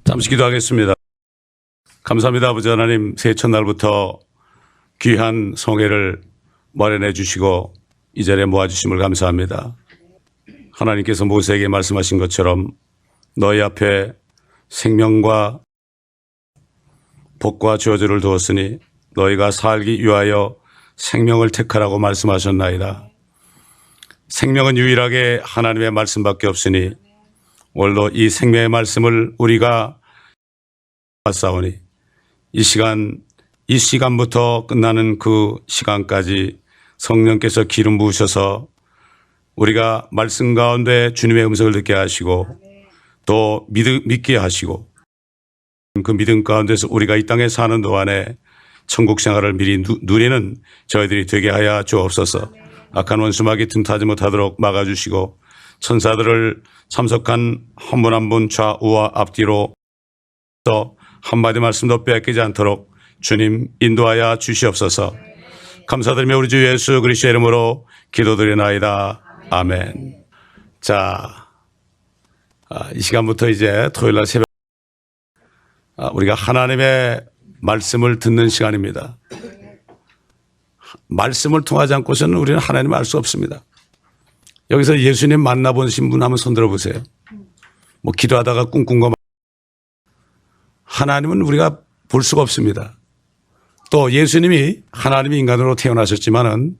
잠시 기도하겠습니다. 감사합니다. 아버지 하나님, 새해 첫날부터 귀한 성회를 마련해 주시고 이 자리에 모아주심을 감사합니다. 하나님께서 모세에게 말씀하신 것처럼 너희 앞에 생명과 복과 저주를 두었으니 너희가 살기 위하여 생명을 택하라고 말씀하셨나이다. 생명은 유일하게 하나님의 말씀밖에 없으니 오늘도 이 생명의 말씀을 우리가 받사오니 이 시간부터 끝나는 그 시간까지 성령께서 기름 부으셔서 우리가 말씀 가운데 주님의 음성을 듣게 하시고 또 믿게 하시고 그 믿음 가운데서 우리가 이 땅에 사는 동안에 천국 생활을 미리 누리는 저희들이 되게 하여 주옵소서. 악한 원수마귀 틈타지 못하도록 막아주시고 천사들을 참석한 한 분 한 분 좌우와 앞뒤로 또 한마디 말씀도 빼앗기지 않도록 주님 인도하여 주시옵소서. 감사드리며 우리 주 예수 그리스도의 이름으로 기도드리나이다. 아멘. 자, 이 시간부터 이제 토요일날 새벽 우리가 하나님의 말씀을 듣는 시간입니다. 말씀을 통하지 않고서는 우리는 하나님을 알 수 없습니다. 여기서 예수님 만나보신 분 한번 손들어 보세요. 뭐 기도하다가 꿈꾼 거 하나님은 우리가 볼 수가 없습니다. 또 예수님이 하나님이 인간으로 태어나셨지만은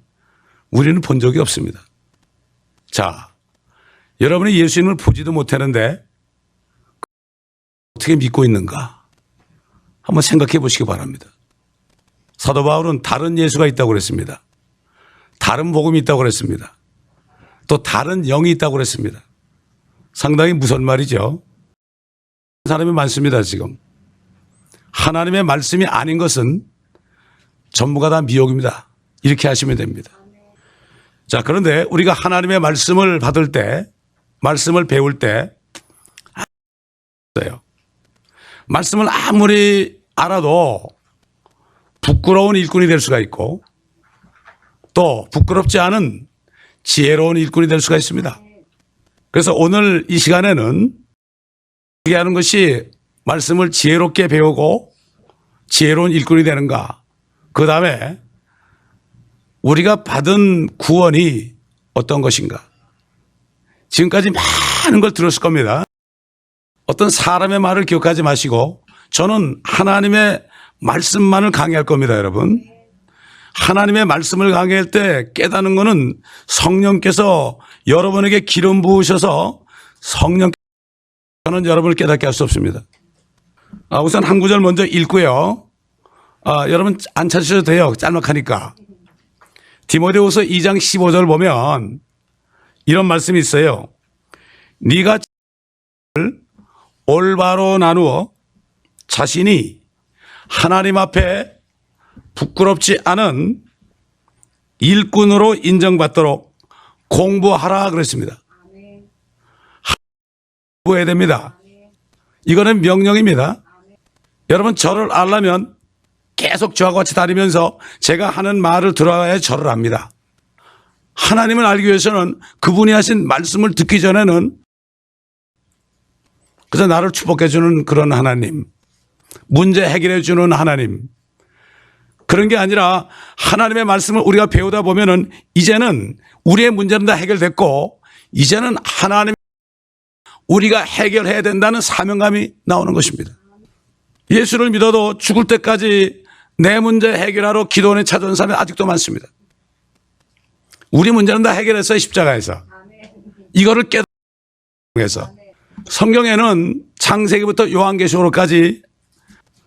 우리는 본 적이 없습니다. 자, 여러분이 예수님을 보지도 못하는데 어떻게 믿고 있는가? 한번 생각해 보시기 바랍니다. 사도 바울은 다른 예수가 있다고 그랬습니다. 다른 복음이 있다고 그랬습니다. 또 다른 영이 있다고 그랬습니다. 상당히 무서운 말이죠. 사람이 많습니다, 지금. 하나님의 말씀이 아닌 것은 전부가 다 미혹입니다. 이렇게 하시면 됩니다. 자, 그런데 우리가 하나님의 말씀을 받을 때, 말씀을 배울 때, 말씀을 아무리 알아도 부끄러운 일꾼이 될 수가 있고 또 부끄럽지 않은 지혜로운 일꾼이 될 수가 있습니다. 그래서 오늘 이 시간에는 얘기하는 것이 말씀을 지혜롭게 배우고 지혜로운 일꾼이 되는가, 그 다음에 우리가 받은 구원이 어떤 것인가. 지금까지 많은 걸 들었을 겁니다. 어떤 사람의 말을 기억하지 마시고 저는 하나님의 말씀만을 강의할 겁니다, 여러분. 하나님의 말씀을 강의할 때 깨닫는 것은 성령께서 여러분에게 기름 부으셔서 저는 여러분을 깨닫게 할 수 없습니다. 우선 한 구절 먼저 읽고요. 여러분 안 찾으셔도 돼요. 짤막하니까. 디모데후서 2장 15절 보면 이런 말씀이 있어요. 네가 올바로 나누어 자신이 하나님 앞에 부끄럽지 않은 일꾼으로 인정받도록 공부하라 그랬습니다. 공부해야 됩니다. 이거는 명령입니다. 여러분 저를 알려면 계속 저와 같이 다니면서 제가 하는 말을 들어야 저를 압니다. 하나님을 알기 위해서는 그분이 하신 말씀을 듣기 전에는 그래서 나를 축복해 주는 그런 하나님, 문제 해결해 주는 하나님, 그런 게 아니라 하나님의 말씀을 우리가 배우다 보면은 이제는 우리의 문제는 다 해결됐고 이제는 하나님 우리가 해결해야 된다는 사명감이 나오는 것입니다. 예수를 믿어도 죽을 때까지 내 문제 해결하러 기도원에 찾아온 사람이 아직도 많습니다. 우리 문제는 다 해결했어요, 십자가에서. 이거를 깨달아서. 성경에는 창세기부터 요한계시록까지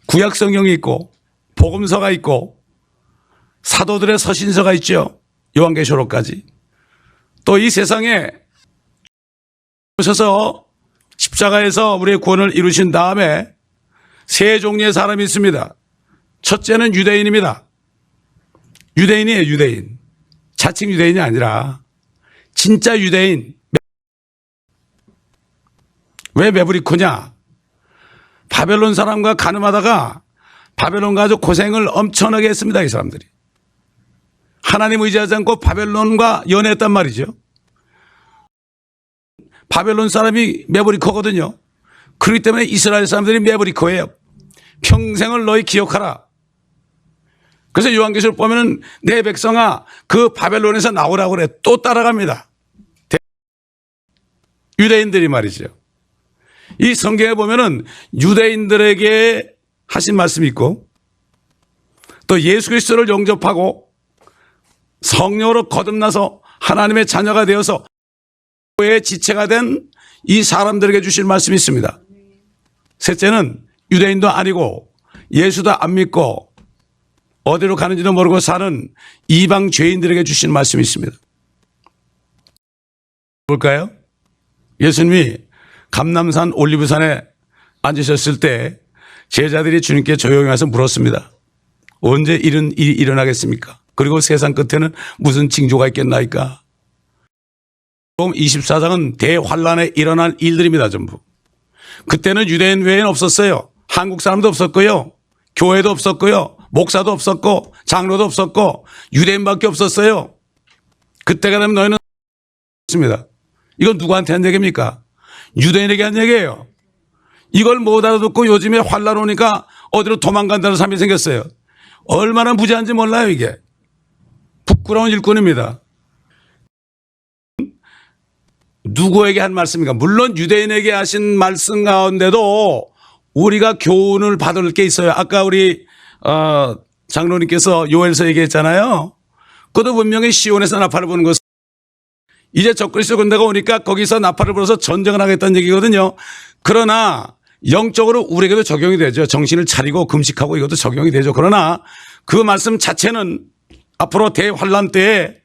구약 성경이 있고 복음서가 있고 사도들의 서신서가 있죠. 요한계시록까지. 또 이 세상에 오셔서 십자가에서 우리의 구원을 이루신 다음에 세 종류의 사람이 있습니다. 첫째는 유대인입니다. 유대인이에요, 유대인. 자칭 유대인이 아니라 진짜 유대인. 왜 매부리 크냐? 바벨론 사람과 가늠하다가 바벨론 가지고 고생을 엄청나게 했습니다, 이 사람들이. 하나님 의지하지 않고 바벨론과 연애했단 말이죠. 바벨론 사람이 매부리 크거든요. 그렇기 때문에 이스라엘 사람들이 매버리코예요. 평생을 너희 기억하라. 그래서 요한계시록 보면은 내 백성아 그 바벨론에서 나오라고 그래. 또 따라갑니다. 유대인들이 말이죠. 이 성경에 보면은 유대인들에게 하신 말씀이 있고 또 예수 그리스도를 영접하고 성령으로 거듭나서 하나님의 자녀가 되어서 교회의 지체가 된 이 사람들에게 주신 말씀이 있습니다. 셋째는 유대인도 아니고 예수도 안 믿고 어디로 가는지도 모르고 사는 이방 죄인들에게 주신 말씀이 있습니다. 볼까요? 예수님이 감람산 올리브산에 앉으셨을 때 제자들이 주님께 조용히 와서 물었습니다. 언제 이런 일이 일어나겠습니까? 그리고 세상 끝에는 무슨 징조가 있겠나이까? 24장은 대환란에 일어날 일들입니다. 전부. 그때는 유대인 외에는 없었어요. 한국 사람도 없었고요. 교회도 없었고요. 목사도 없었고 장로도 없었고 유대인밖에 없었어요. 그때가 되면 너희는 없습니다. 이건 누구한테 한 얘기입니까? 유대인에게 한 얘기예요. 이걸 못 알아듣고 요즘에 환란 오니까 어디로 도망간다는 사람이 생겼어요. 얼마나 무지한지 몰라요 이게. 부끄러운 일꾼입니다. 누구에게 한 말씀입니까? 물론 유대인에게 하신 말씀 가운데도 우리가 교훈을 받을 게 있어요. 아까 우리 장로님께서 요엘서 얘기했잖아요. 그것도 분명히 시온에서 나팔을 부는 것은 이제 적그리스도 군대가 오니까 거기서 나팔을 불어서 전쟁을 하겠다는 얘기거든요. 그러나 영적으로 우리에게도 적용이 되죠. 정신을 차리고 금식하고 이것도 적용이 되죠. 그러나 그 말씀 자체는 앞으로 대환란 때에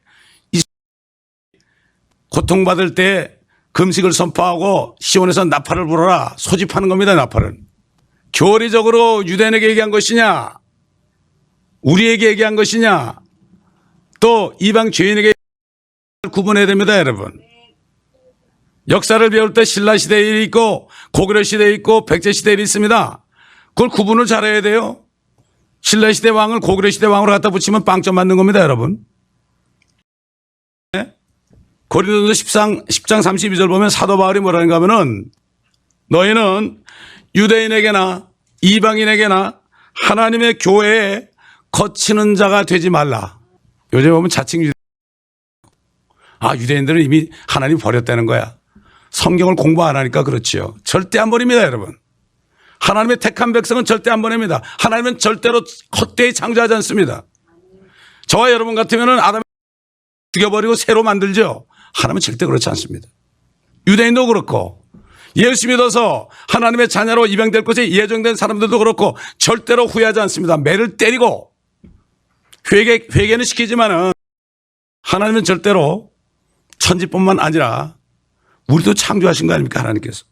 고통받을 때 금식을 선포하고 시온에서 나팔을 불어라 소집하는 겁니다. 나팔은. 교리적으로 유대인에게 얘기한 것이냐 우리에게 얘기한 것이냐 또 이방 죄인에게 구분해야 됩니다. 여러분. 역사를 배울 때 신라시대에 있고 고구려시대에 있고 백제시대에 있습니다. 그걸 구분을 잘해야 돼요. 신라시대 왕을 고구려시대 왕으로 갖다 붙이면 빵점 맞는 겁니다. 여러분. 고린도서 10장 32절 보면 사도 바울이 뭐라는가 하면은 너희는 유대인에게나 이방인에게나 하나님의 교회에 거치는 자가 되지 말라. 요즘 보면 자칭 유대인들은 이미 하나님 버렸다는 거야. 성경을 공부 안 하니까 그렇지요. 절대 안 버립니다, 여러분. 하나님의 택한 백성은 절대 안 버립니다. 하나님은 절대로 헛되이 창조하지 않습니다. 저와 여러분 같으면은 아담 죽여버리고 새로 만들죠. 하나님은 절대 그렇지 않습니다. 유대인도 그렇고 예수 믿어서 하나님의 자녀로 입양될 것에 예정된 사람들도 그렇고 절대로 후회하지 않습니다. 매를 때리고 회개는 시키지만은 하나님은 절대로 천지뿐만 아니라 우리도 창조하신 거 아닙니까? 하나님께서.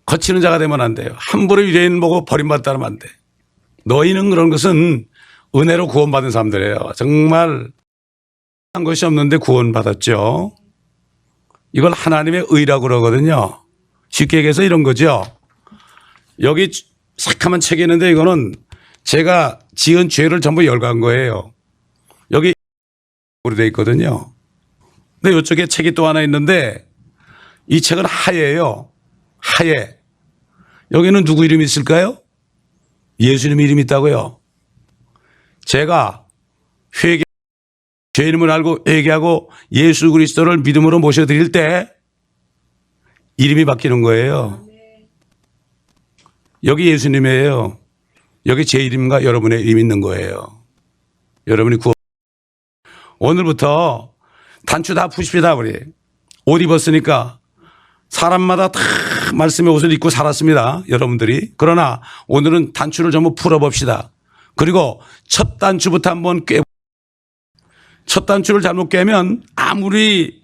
거치는 자가 되면 안 돼요. 함부로 유대인 보고 버림받다 하면 안 돼. 너희는 그런 것은 은혜로 구원받은 사람들이에요. 정말 한 것이 없는데 구원받았죠. 이걸 하나님의 의라고 그러거든요. 쉽게 얘기해서 이런 거죠. 여기 새카만 책이 있는데 이거는 제가 지은 죄를 전부 열거한 거예요. 여기 으로 되어 있거든요. 근데 이쪽에 책이 또 하나 있는데 이 책은 하예요. 하예. 여기는 누구 이름이 있을까요? 예수님 이름이 있다고요. 제가 죄 이름을 알고 회개하고 예수 그리스도를 믿음으로 모셔드릴 때 이름이 바뀌는 거예요. 여기 예수님이에요. 여기 제 이름과 여러분의 이름이 있는 거예요. 여러분이 오늘부터 단추 다 푸십시다. 우리 옷 입었으니까 사람마다 다 말씀의 옷을 입고 살았습니다. 여러분들이. 그러나 오늘은 단추를 전부 풀어봅시다. 그리고 첫 단추부터 한번 첫 단추를 잘못 깨면 아무리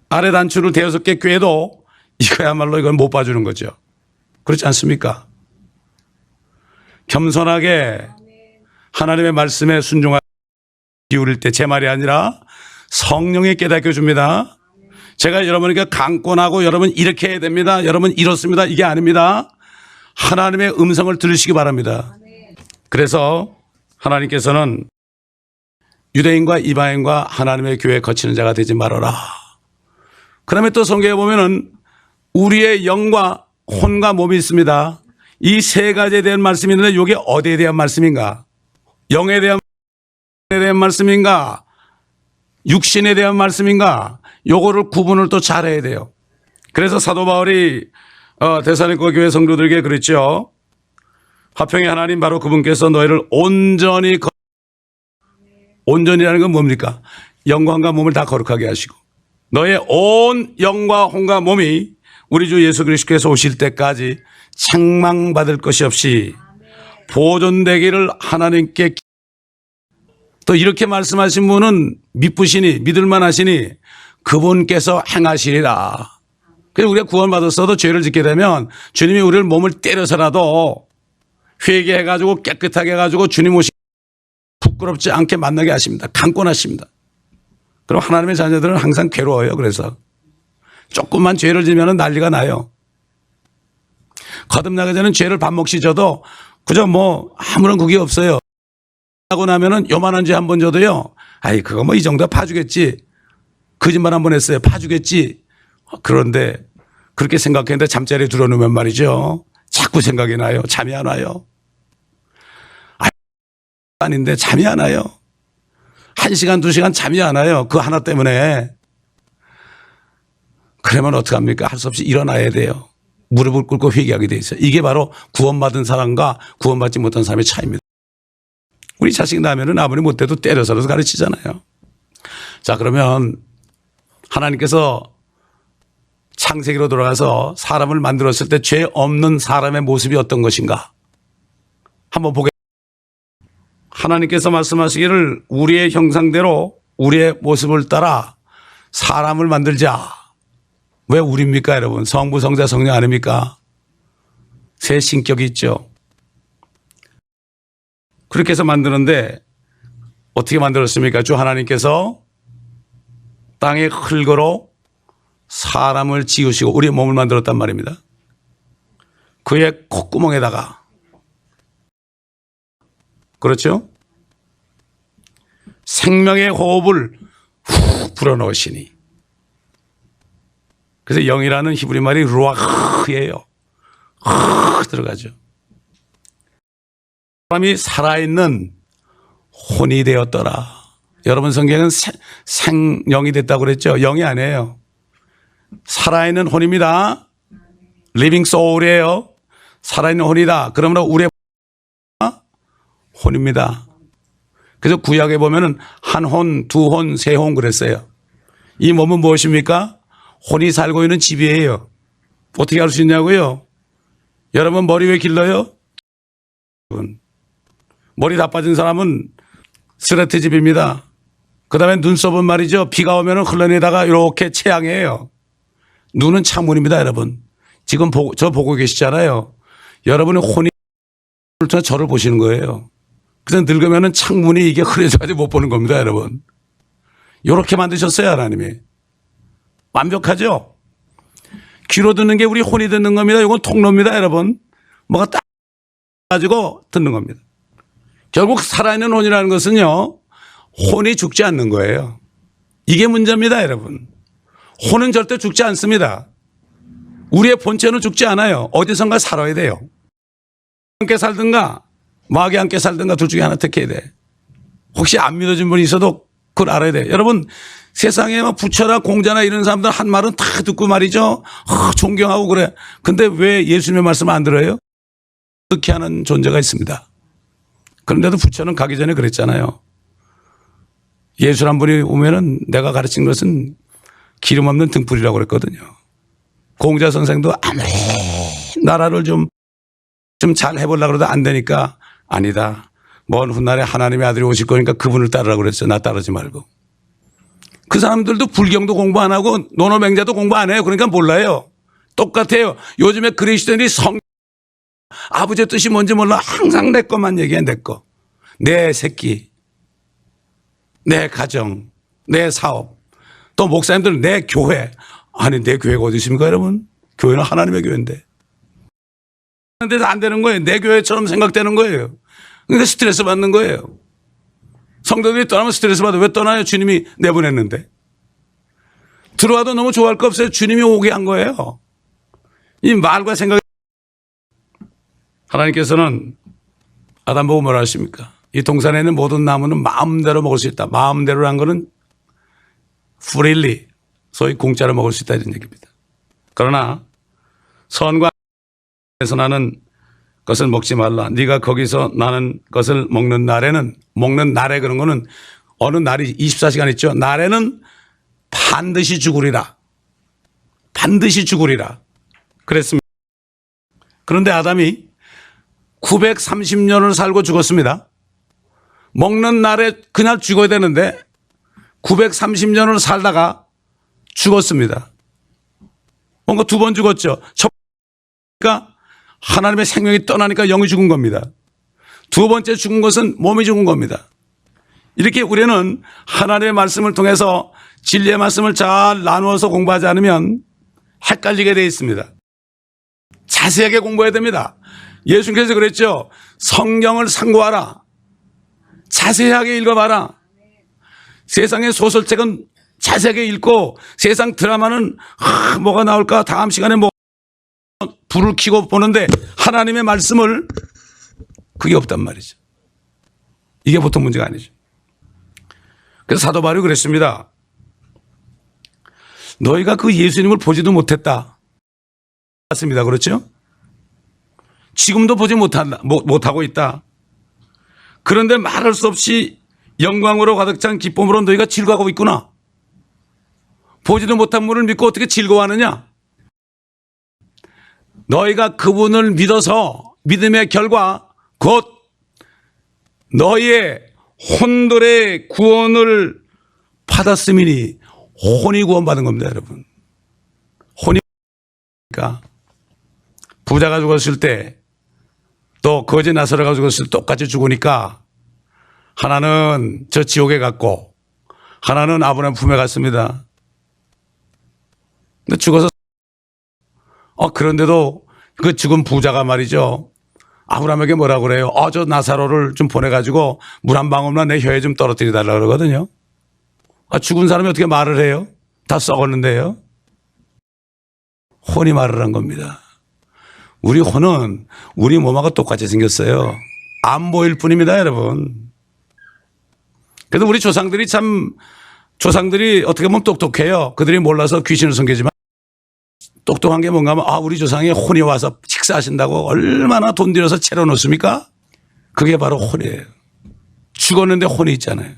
아래 단추를 대여섯 개 꿰도 이거야말로 이건 못 봐주는 거죠. 그렇지 않습니까? 겸손하게 하나님의 말씀에 순종하게 기울일 때 제 말이 아니라 성령이 깨닫게 줍니다. 제가 여러분에게 강권하고 여러분 이렇게 해야 됩니다. 여러분 이렇습니다. 이게 아닙니다. 하나님의 음성을 들으시기 바랍니다. 그래서 하나님께서는 유대인과 이방인과 하나님의 교회에 거치는 자가 되지 말아라. 그 다음에 또 성경에 보면은 우리의 영과 혼과 몸이 있습니다. 이 세 가지에 대한 말씀이 있는데 이게 어디에 대한 말씀인가? 영에 대한 말씀인가? 육신에 대한 말씀인가? 요거를 구분을 또 잘해야 돼요. 그래서 사도 바울이 데살로니가 교회 성도들에게 그랬죠. 화평의 하나님 바로 그분께서 너희를 온전이라는 건 뭡니까? 영광과 몸을 다 거룩하게 하시고 너의 온 영과 혼과 몸이 우리 주 예수 그리스도께서 오실 때까지 책망받을 것이 없이 보존되기를 하나님께 또 이렇게 말씀하신 분은 믿으시니 믿을만 하시니 그분께서 행하시리라. 그래서 우리가 구원받았어도 죄를 짓게 되면 주님이 우리를 몸을 때려서라도 회개해가지고 깨끗하게 해가지고 주님 오시 부끄럽지 않게 만나게 하십니다. 강권하십니다. 그럼 하나님의 자녀들은 항상 괴로워요. 그래서 조금만 죄를 지면 난리가 나요. 거듭나기 전에는 죄를 밥 먹시 져도 그저 뭐 아무런 그게 없어요. 하고 나면은 요만한 죄 한 번 져도요. 아이 그거 뭐 이 정도 파주겠지. 거짓말 한 번 했어요. 파주겠지. 그런데 그렇게 생각했는데 잠자리에 들어놓으면 말이죠. 자꾸 생각이 나요. 잠이 안 와요. 아닌데 잠이 안 와요. 1시간, 2시간 잠이 안 와요. 그 하나 때문에. 그러면 어떡합니까? 할 수 없이 일어나야 돼요. 무릎을 꿇고 회개하게 돼 있어요. 이게 바로 구원받은 사람과 구원받지 못한 사람의 차이입니다. 우리 자식 나면은 아무리 못해도 때려서라도 가르치잖아요. 자, 그러면 하나님께서 창세기로 돌아가서 사람을 만들었을 때 죄 없는 사람의 모습이 어떤 것인가? 한번 보겠습니다. 하나님께서 말씀하시기를 우리의 형상대로 우리의 모습을 따라 사람을 만들자. 왜 우리입니까, 여러분? 성부, 성자, 성령 아닙니까? 새 신격이 있죠. 그렇게 해서 만드는데 어떻게 만들었습니까? 주 하나님께서 땅의 흙으로 사람을 지으시고 우리의 몸을 만들었단 말입니다. 그의 콧구멍에다가 그렇죠? 생명의 호흡을 후 불어넣으시니 그래서 영이라는 히브리 말이 루아흐예요. 들어가죠. 사람이 살아있는 혼이 되었더라. 여러분 성경은 생영이 됐다고 그랬죠. 영이 아니에요. 살아있는 혼입니다. 리빙 소울이에요. 살아있는 혼이다. 그러므로 우리의 혼입니다. 그래서 구약에 보면은 한 혼, 두 혼, 세 혼 그랬어요. 이 몸은 무엇입니까? 혼이 살고 있는 집이에요. 어떻게 알 수 있냐고요? 여러분 머리 왜 길러요? 머리 다 빠진 사람은 스레트 집입니다. 그 다음에 눈썹은 말이죠. 비가 오면 흘러내다가 이렇게 채양해요. 눈은 창문입니다, 여러분. 지금 저 보고 계시잖아요. 여러분의 혼이 저를 보시는 거예요. 그래서 늙으면 창문이 이게 흐려져가지고 못 보는 겁니다, 여러분. 이렇게 만드셨어요, 하나님이. 완벽하죠? 귀로 듣는 게 우리 혼이 듣는 겁니다. 이건 통로입니다, 여러분. 뭐가 딱 가지고 듣는 겁니다. 결국 살아있는 혼이라는 것은요, 혼이 죽지 않는 거예요. 이게 문제입니다, 여러분. 혼은 절대 죽지 않습니다. 우리의 본체는 죽지 않아요. 어디선가 살아야 돼요. 함께 살든가 마귀 함께 살든가 둘 중에 하나 택해야 돼. 혹시 안 믿어진 분이 있어도 그걸 알아야 돼. 여러분 세상에 막 부처나 공자나 이런 사람들 한 말은 다 듣고 말이죠. 존경하고 그래. 근데 왜 예수님의 말씀을 안 들어요? 그렇게 하는 존재가 있습니다. 그런데도 부처는 가기 전에 그랬잖아요. 예수 한 분이 오면은 내가 가르친 것은 기름 없는 등불이라고 그랬거든요. 공자 선생도 아무리 나라를 좀 잘 해보려고 해도 안 되니까 아니다. 먼 훗날에 하나님의 아들이 오실 거니까 그분을 따르라고 그랬어요. 나 따르지 말고. 그 사람들도 불경도 공부 안 하고 논어맹자도 공부 안 해요. 그러니까 몰라요. 똑같아요. 요즘에 그리스도인이 아버지의 뜻이 뭔지 몰라. 항상 내 것만 얘기해. 내 거. 내 새끼. 내 가정. 내 사업. 또 목사님들은 내 교회. 아니 내 교회가 어디 있습니까 여러분? 교회는 하나님의 교회인데. 그런데 안 되는 거예요. 내 교회처럼 생각되는 거예요. 그러니까 스트레스 받는 거예요. 성도들이 떠나면 스트레스 받아. 왜 떠나요? 주님이 내보냈는데. 들어와도 너무 좋아할 거 없어요. 주님이 오게 한 거예요. 이 말과 생각, 하나님께서는 아담 보고 뭐라 하십니까? 이 동산에 있는 모든 나무는 마음대로 먹을 수 있다. 마음대로란 거는 freely, 소위 공짜로 먹을 수 있다 이런 얘기입니다. 그러나 선과 에서 나는 것을 먹지 말라. 네가 거기서 나는 것을 먹는 날에는, 먹는 날에 그런 거는 어느 날이 24시간 있죠. 날에는 반드시 죽으리라. 반드시 죽으리라. 그랬습니다. 그런데 아담이 930년을 살고 죽었습니다. 먹는 날에 그날 죽어야 되는데 930년을 살다가 죽었습니다. 뭔가 두 번 죽었죠. 첫 번째가 하나님의 생명이 떠나니까 영이 죽은 겁니다. 두 번째 죽은 것은 몸이 죽은 겁니다. 이렇게 우리는 하나님의 말씀을 통해서 진리의 말씀을 잘 나누어서 공부하지 않으면 헷갈리게 되어 있습니다. 자세하게 공부해야 됩니다. 예수님께서 그랬죠. 성경을 상고하라. 자세하게 읽어봐라. 세상의 소설책은 자세하게 읽고 세상 드라마는 뭐가 나올까 다음 시간에 뭐 불을 켜고 보는데 하나님의 말씀을 그게 없단 말이죠. 이게 보통 문제가 아니죠. 그래서 사도 바울이 그랬습니다. 너희가 그 예수님을 보지도 못했다. 맞습니다. 그렇죠? 지금도 보지 못하고 있다. 그런데 말할 수 없이 영광으로 가득 찬 기쁨으로 너희가 즐거워하고 있구나. 보지도 못한 분을 믿고 어떻게 즐거워하느냐? 너희가 그분을 믿어서 믿음의 결과 곧 너희의 혼들의 구원을 받았음이니 혼이 구원받은 겁니다, 여러분. 혼이 그러니까 부자가 죽었을 때 또 거지 나사로가 죽었을 때 똑같이 죽으니까 하나는 저 지옥에 갔고 하나는 아브라함 품에 갔습니다. 근데 죽어서 그런데도 그 죽은 부자가 말이죠. 아브라함에게 뭐라고 그래요? 저 나사로를 좀 보내가지고 물 한 방울만 내 혀에 좀 떨어뜨려 달라고 그러거든요. 죽은 사람이 어떻게 말을 해요? 다 썩었는데요. 혼이 말을 한 겁니다. 우리 혼은 우리 몸하고 똑같이 생겼어요. 안 보일 뿐입니다, 여러분. 그래도 우리 조상들이 어떻게 보면 똑똑해요. 그들이 몰라서 귀신을 섬기지만 똑똑한 게 뭔가 하면 우리 조상이 혼이 와서 식사하신다고 얼마나 돈 들여서 차려놓습니까? 그게 바로 혼이에요. 죽었는데 혼이 있잖아요.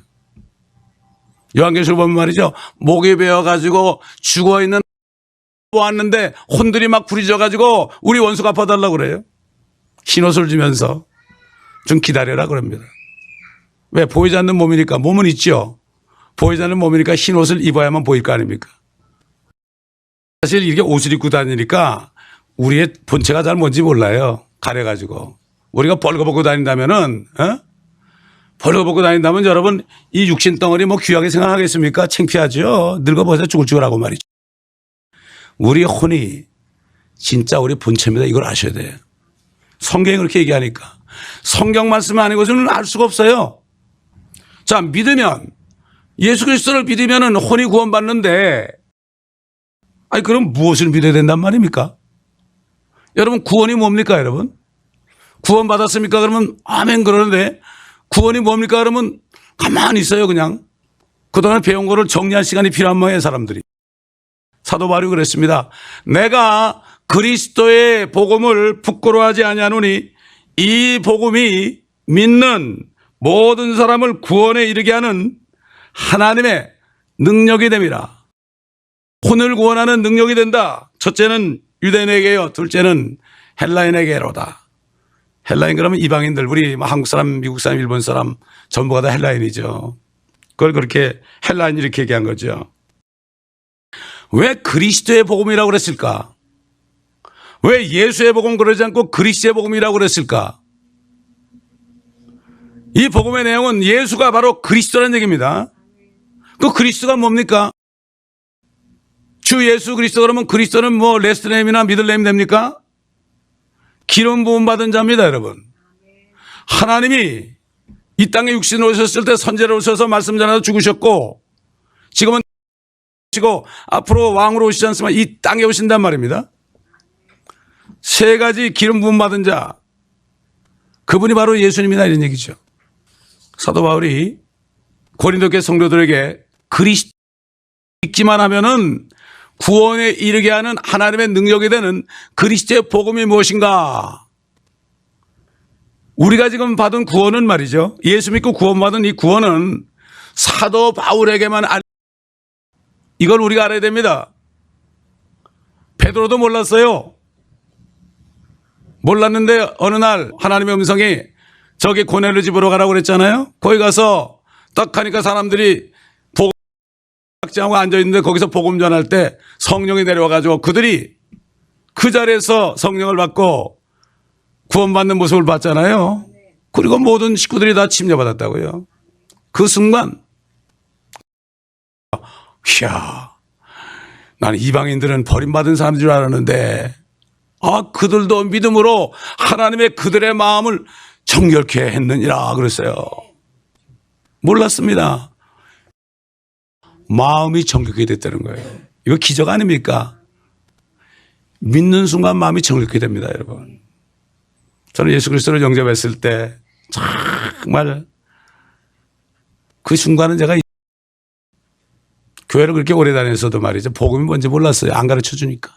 요한계시록 보면 말이죠. 목이 베어가지고 죽어있는 보았는데 혼들이 막 부리져가지고 우리 원수 갚아달라고 그래요. 흰옷을 주면서 좀 기다려라 그럽니다. 왜? 보이지 않는 몸이니까. 몸은 있죠. 보이지 않는 몸이니까 흰옷을 입어야만 보일 거 아닙니까? 사실 이렇게 옷을 입고 다니니까 우리의 본체가 잘 뭔지 몰라요. 가려가지고. 우리가 벌거벗고 다닌다면은, 벌거벗고 다닌다면 여러분 이 육신 덩어리 뭐 귀하게 생각하겠습니까? 창피하죠. 늙어버려서 죽을하고 말이죠. 우리 혼이 진짜 우리 본체입니다. 이걸 아셔야 돼요. 성경이 그렇게 얘기하니까. 성경 말씀 아니고서는 알 수가 없어요. 자, 믿으면, 예수 그리스도를 믿으면 혼이 구원받는데, 그럼 무엇을 믿어야 된단 말입니까? 여러분, 구원이 뭡니까, 여러분? 구원받았습니까? 그러면, 아멘, 그러는데, 구원이 뭡니까? 그러면, 가만히 있어요, 그냥. 그동안 배운 거를 정리할 시간이 필요한 모양이에요, 사람들이. 사도 바울이 그랬습니다. 내가 그리스도의 복음을 부끄러워하지 아니하노니 이 복음이 믿는 모든 사람을 구원에 이르게 하는 하나님의 능력이 됨이라. 혼을 구원하는 능력이 된다. 첫째는 유대인에게요. 둘째는 헬라인에게로다. 헬라인 그러면 이방인들, 우리 한국 사람, 미국 사람, 일본 사람 전부가 다 헬라인이죠. 그걸 그렇게 헬라인 이렇게 얘기한 거죠. 왜 그리스도의 복음이라고 그랬을까? 왜 예수의 복음 그러지 않고 그리스도의 복음이라고 그랬을까? 이 복음의 내용은 예수가 바로 그리스도라는 얘기입니다. 그 그리스도가 뭡니까? 주 예수 그리스도 그러면 그리스도는 뭐 레스트네임이나 미들네임 됩니까? 기름 부음 받은 자입니다, 여러분. 하나님이 이 땅에 육신으로 오셨을 때 선제로 오셔서 말씀 전하다 죽으셨고 지금은 앞으로 왕으로 오시지 않지만 이 땅에 오신단 말입니다. 세 가지 기름 부음 받은 자, 그분이 바로 예수님이다 이런 얘기죠. 사도 바울이 고린도 교회 성도들에게 그리스도 믿기만 하면은 구원에 이르게 하는 하나님의 능력이 되는 그리스도의 복음이 무엇인가? 우리가 지금 받은 구원은 말이죠. 예수 믿고 구원받은 이 구원은 사도 바울에게만 이걸 우리가 알아야 됩니다. 베드로도 몰랐어요. 몰랐는데 어느 날 하나님의 음성이 저기 고넬료 집으로 가라고 그랬잖아요. 거기 가서 딱 하니까 사람들이 복음 하고 앉아있는데 거기서 복음 전할 때 성령이 내려와가지고 그들이 그 자리에서 성령을 받고 구원받는 모습을 봤잖아요. 그리고 모든 식구들이 다 침례받았다고요. 그 순간 이야, 나는 이방인들은 버림받은 사람인 줄 알았는데 그들도 믿음으로 하나님의 그들의 마음을 정결케 했느니라 그랬어요. 몰랐습니다. 마음이 정결케 됐다는 거예요. 이거 기적 아닙니까? 믿는 순간 마음이 정결케 됩니다, 여러분. 저는 예수 그리스도를 영접했을 때 정말 그 순간은 제가 교회를 그렇게 오래 다녔어도 말이죠. 복음이 뭔지 몰랐어요. 안 가르쳐 주니까.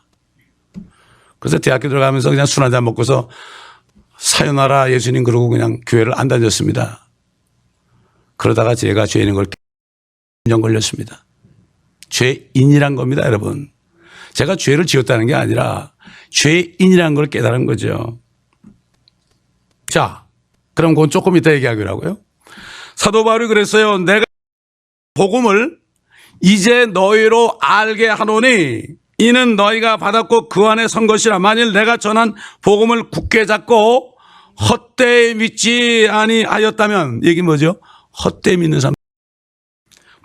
그래서 대학교 들어가면서 그냥 술 한잔 먹고서 사요나라 예수님 그러고 그냥 교회를 안 다녔습니다. 그러다가 제가 죄인인 걸 1년 걸렸습니다. 죄인이란 겁니다, 여러분. 제가 죄를 지었다는 게 아니라 죄인이란 걸 깨달은 거죠. 자, 그럼 그건 조금 이따 얘기하기로 하고요. 사도 바울이 그랬어요. 내가 복음을 이제 너희로 알게 하노니 이는 너희가 받았고 그 안에 선 것이라. 만일 내가 전한 복음을 굳게 잡고 헛되이 믿지 아니하였다면, 이게 뭐죠? 헛되이 믿는 사람.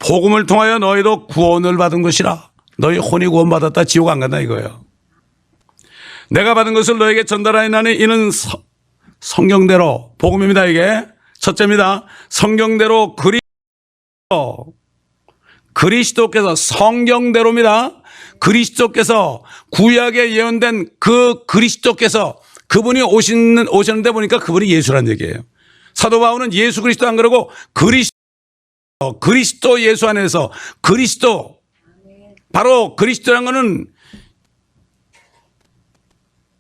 복음을 통하여 너희도 구원을 받은 것이라. 너희 혼이 구원받았다 지옥 안 간다 이거예요. 내가 받은 것을 너에게 전달하였나니 이는 성경대로, 복음입니다 이게. 첫째입니다. 성경대로 그리스도께서 성경대로입니다. 그리스도께서 구약에 예언된 그 그리스도께서 그분이 오셨는데 보니까 그분이 예수란 얘기예요. 사도 바울은 예수 그리스도 안 그러고 그리스도 예수 안에서 그리스도, 바로 그리스도란 거는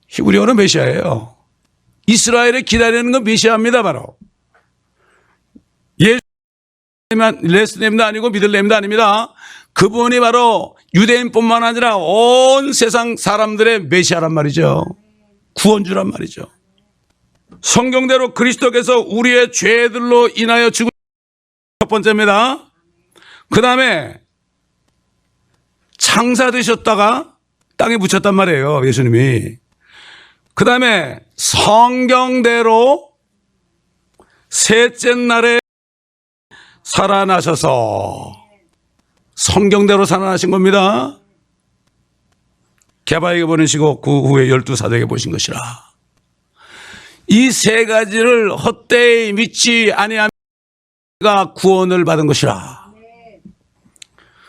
히브리어로 메시아예요. 이스라엘을 기다리는 건 메시아입니다. 바로 예수 레스nem도 아니고 믿을 렘도 아닙니다. 그분이 바로 유대인뿐만 아니라 온 세상 사람들의 메시아란 말이죠. 구원주란 말이죠. 성경대로 그리스도께서 우리의 죄들로 인하여 죽은 첫 번째입니다. 그 다음에 창사되셨다가 땅에 묻혔단 말이에요, 예수님이. 그 다음에 성경대로 셋째 날에 살아나셔서, 성경대로 살아나신 겁니다. 개바에게 보내시고 그 후에 12사도에게 보신 것이라. 이 세 가지를 헛되이 믿지 아니하면 구원을 받은 것이라.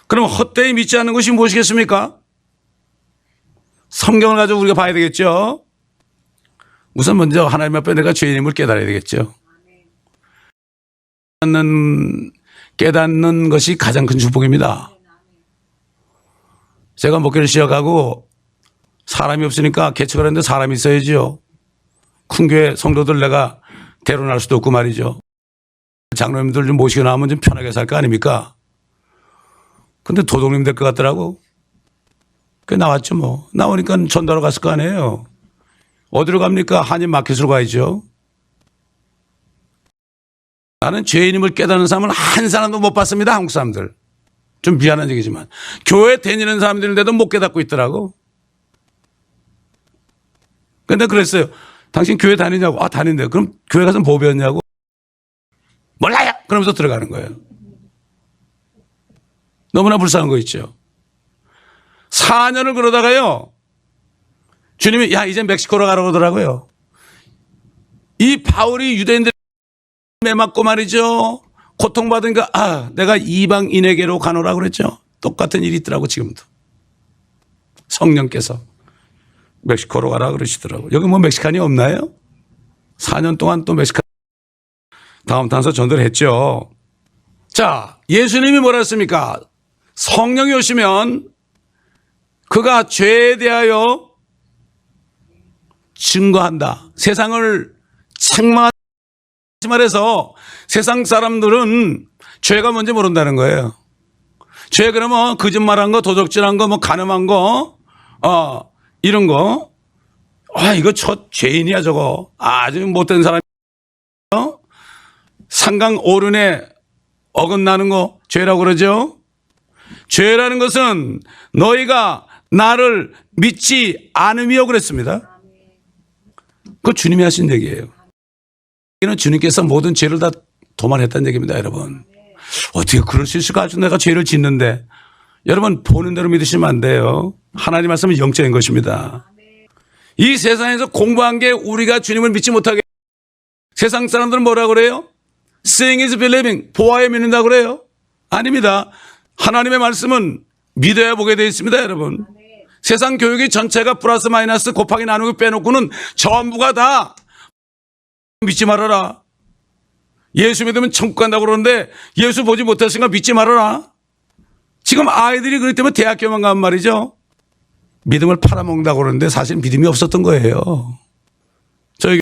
그럼 헛되이 믿지 않는 것이 무엇이겠습니까? 성경을 가지고 우리가 봐야 되겠죠. 우선 먼저 하나님 앞에 내가 죄인임을 깨달아야 되겠죠. 깨닫는 것이 가장 큰 축복입니다. 제가 목회를 시작하고 사람이 없으니까 개척을 했는데 사람이 있어야죠. 큰 교회 성도들 내가 데려날 수도 없고 말이죠. 장로님들 좀 모시고 나오면 좀 편하게 살 거 아닙니까? 근데 도둑님 될 것 같더라고. 그 나왔죠 뭐. 나오니까 전달하러 갔을 거 아니에요. 어디로 갑니까? 한인 마켓으로 가야죠. 나는 죄인임을 깨닫는 사람은 한 사람도 못 봤습니다. 한국 사람들. 좀 미안한 얘기지만. 교회 다니는 사람들인데도 못 깨닫고 있더라고. 근데 그랬어요. 당신 교회 다니냐고. 아, 다닌대요. 그럼 교회 가서 뭐 배웠냐고. 몰라요. 그러면서 들어가는 거예요. 너무나 불쌍한 거 있죠. 4년을 그러다가요. 주님이 야, 이제 멕시코로 가라고 그러더라고요. 이 바울이 유대인들 매맞고 말이죠. 고통받으니까 내가 이방인에게로 가노라고 그랬죠. 똑같은 일이 있더라고 지금도. 성령께서 멕시코로 가라 그러시더라고요. 여기 뭐 멕시칸이 없나요? 4년 동안 또 멕시칸 다음 탄서 전도를 했죠. 자, 예수님이 뭐라 했습니까? 성령이 오시면 그가 죄에 대하여 증거한다. 세상을 책망한다. 말해서 세상 사람들은 죄가 뭔지 모른다는 거예요. 죄 그러면 거짓말한 거, 도적질한 거, 뭐 간음한 거, 이런 거. 이거 저 죄인이야 저거. 아주 못된 사람이. 상강 오륜에 어긋나는 거 죄라고 그러죠. 죄라는 것은 너희가 나를 믿지 않음이요 그랬습니다. 그거 주님이 하신 얘기예요. 이는 주님께서 모든 죄를 다 도말했다는 얘기입니다, 여러분. 어떻게 그럴 수 있을까? 아주 내가 죄를 짓는데. 여러분, 보는 대로 믿으시면 안 돼요. 하나님 말씀은 영적인 것입니다. 이 세상에서 공부한 게 우리가 주님을 믿지 못하게. 세상 사람들은 뭐라 그래요? Seeing is believing. 보아야 믿는다 그래요? 아닙니다. 하나님의 말씀은 믿어야 보게 되어 있습니다, 여러분. 세상 교육이 전체가 플러스 마이너스 곱하기 나누기 빼놓고는 전부가 다 믿지 말아라. 예수 믿으면 천국 간다고 그러는데 예수 보지 못했으니까 믿지 말아라. 지금 아이들이 그렇기 때문에 대학교만 가면 말이죠. 믿음을 팔아먹는다고 그러는데 사실 믿음이 없었던 거예요. 저희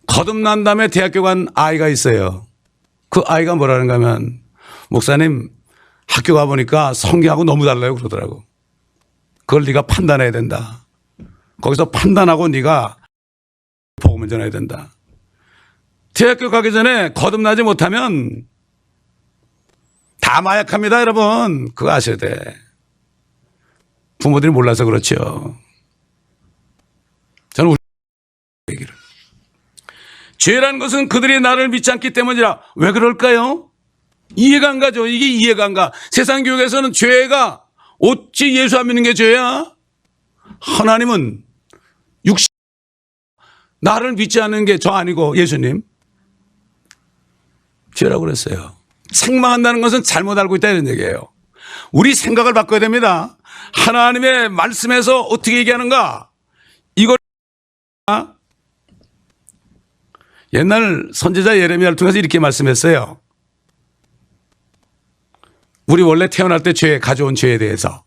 거듭난 다음에 대학교 간 아이가 있어요. 그 아이가 뭐라는가 하면 목사님 학교 가보니까 성경하고 너무 달라요 그러더라고. 그걸 네가 판단해야 된다. 거기서 판단하고 네가 복음을 전해야 된다. 대학교 가기 전에 거듭나지 못하면 다 마약합니다, 여러분. 그거 아셔야 돼. 부모들이 몰라서 그렇죠. 저는 우리 얘기를. 죄라는 것은 그들이 나를 믿지 않기 때문이라. 왜 그럴까요? 이해가 안 가죠. 이게 이해가 안 가. 세상 교육에서는 죄가 어찌 예수 안 믿는 게 죄야? 하나님은 나를 믿지 않는 게 저 아니고 예수님 죄라고 그랬어요. 책망한다는 것은 잘못 알고 있다 이런 얘기예요. 우리 생각을 바꿔야 됩니다. 하나님의 말씀에서 어떻게 얘기하는가? 이걸 옛날 선지자 예레미야를 통해서 이렇게 말씀했어요. 우리 원래 태어날 때 죄 가져온 죄에 대해서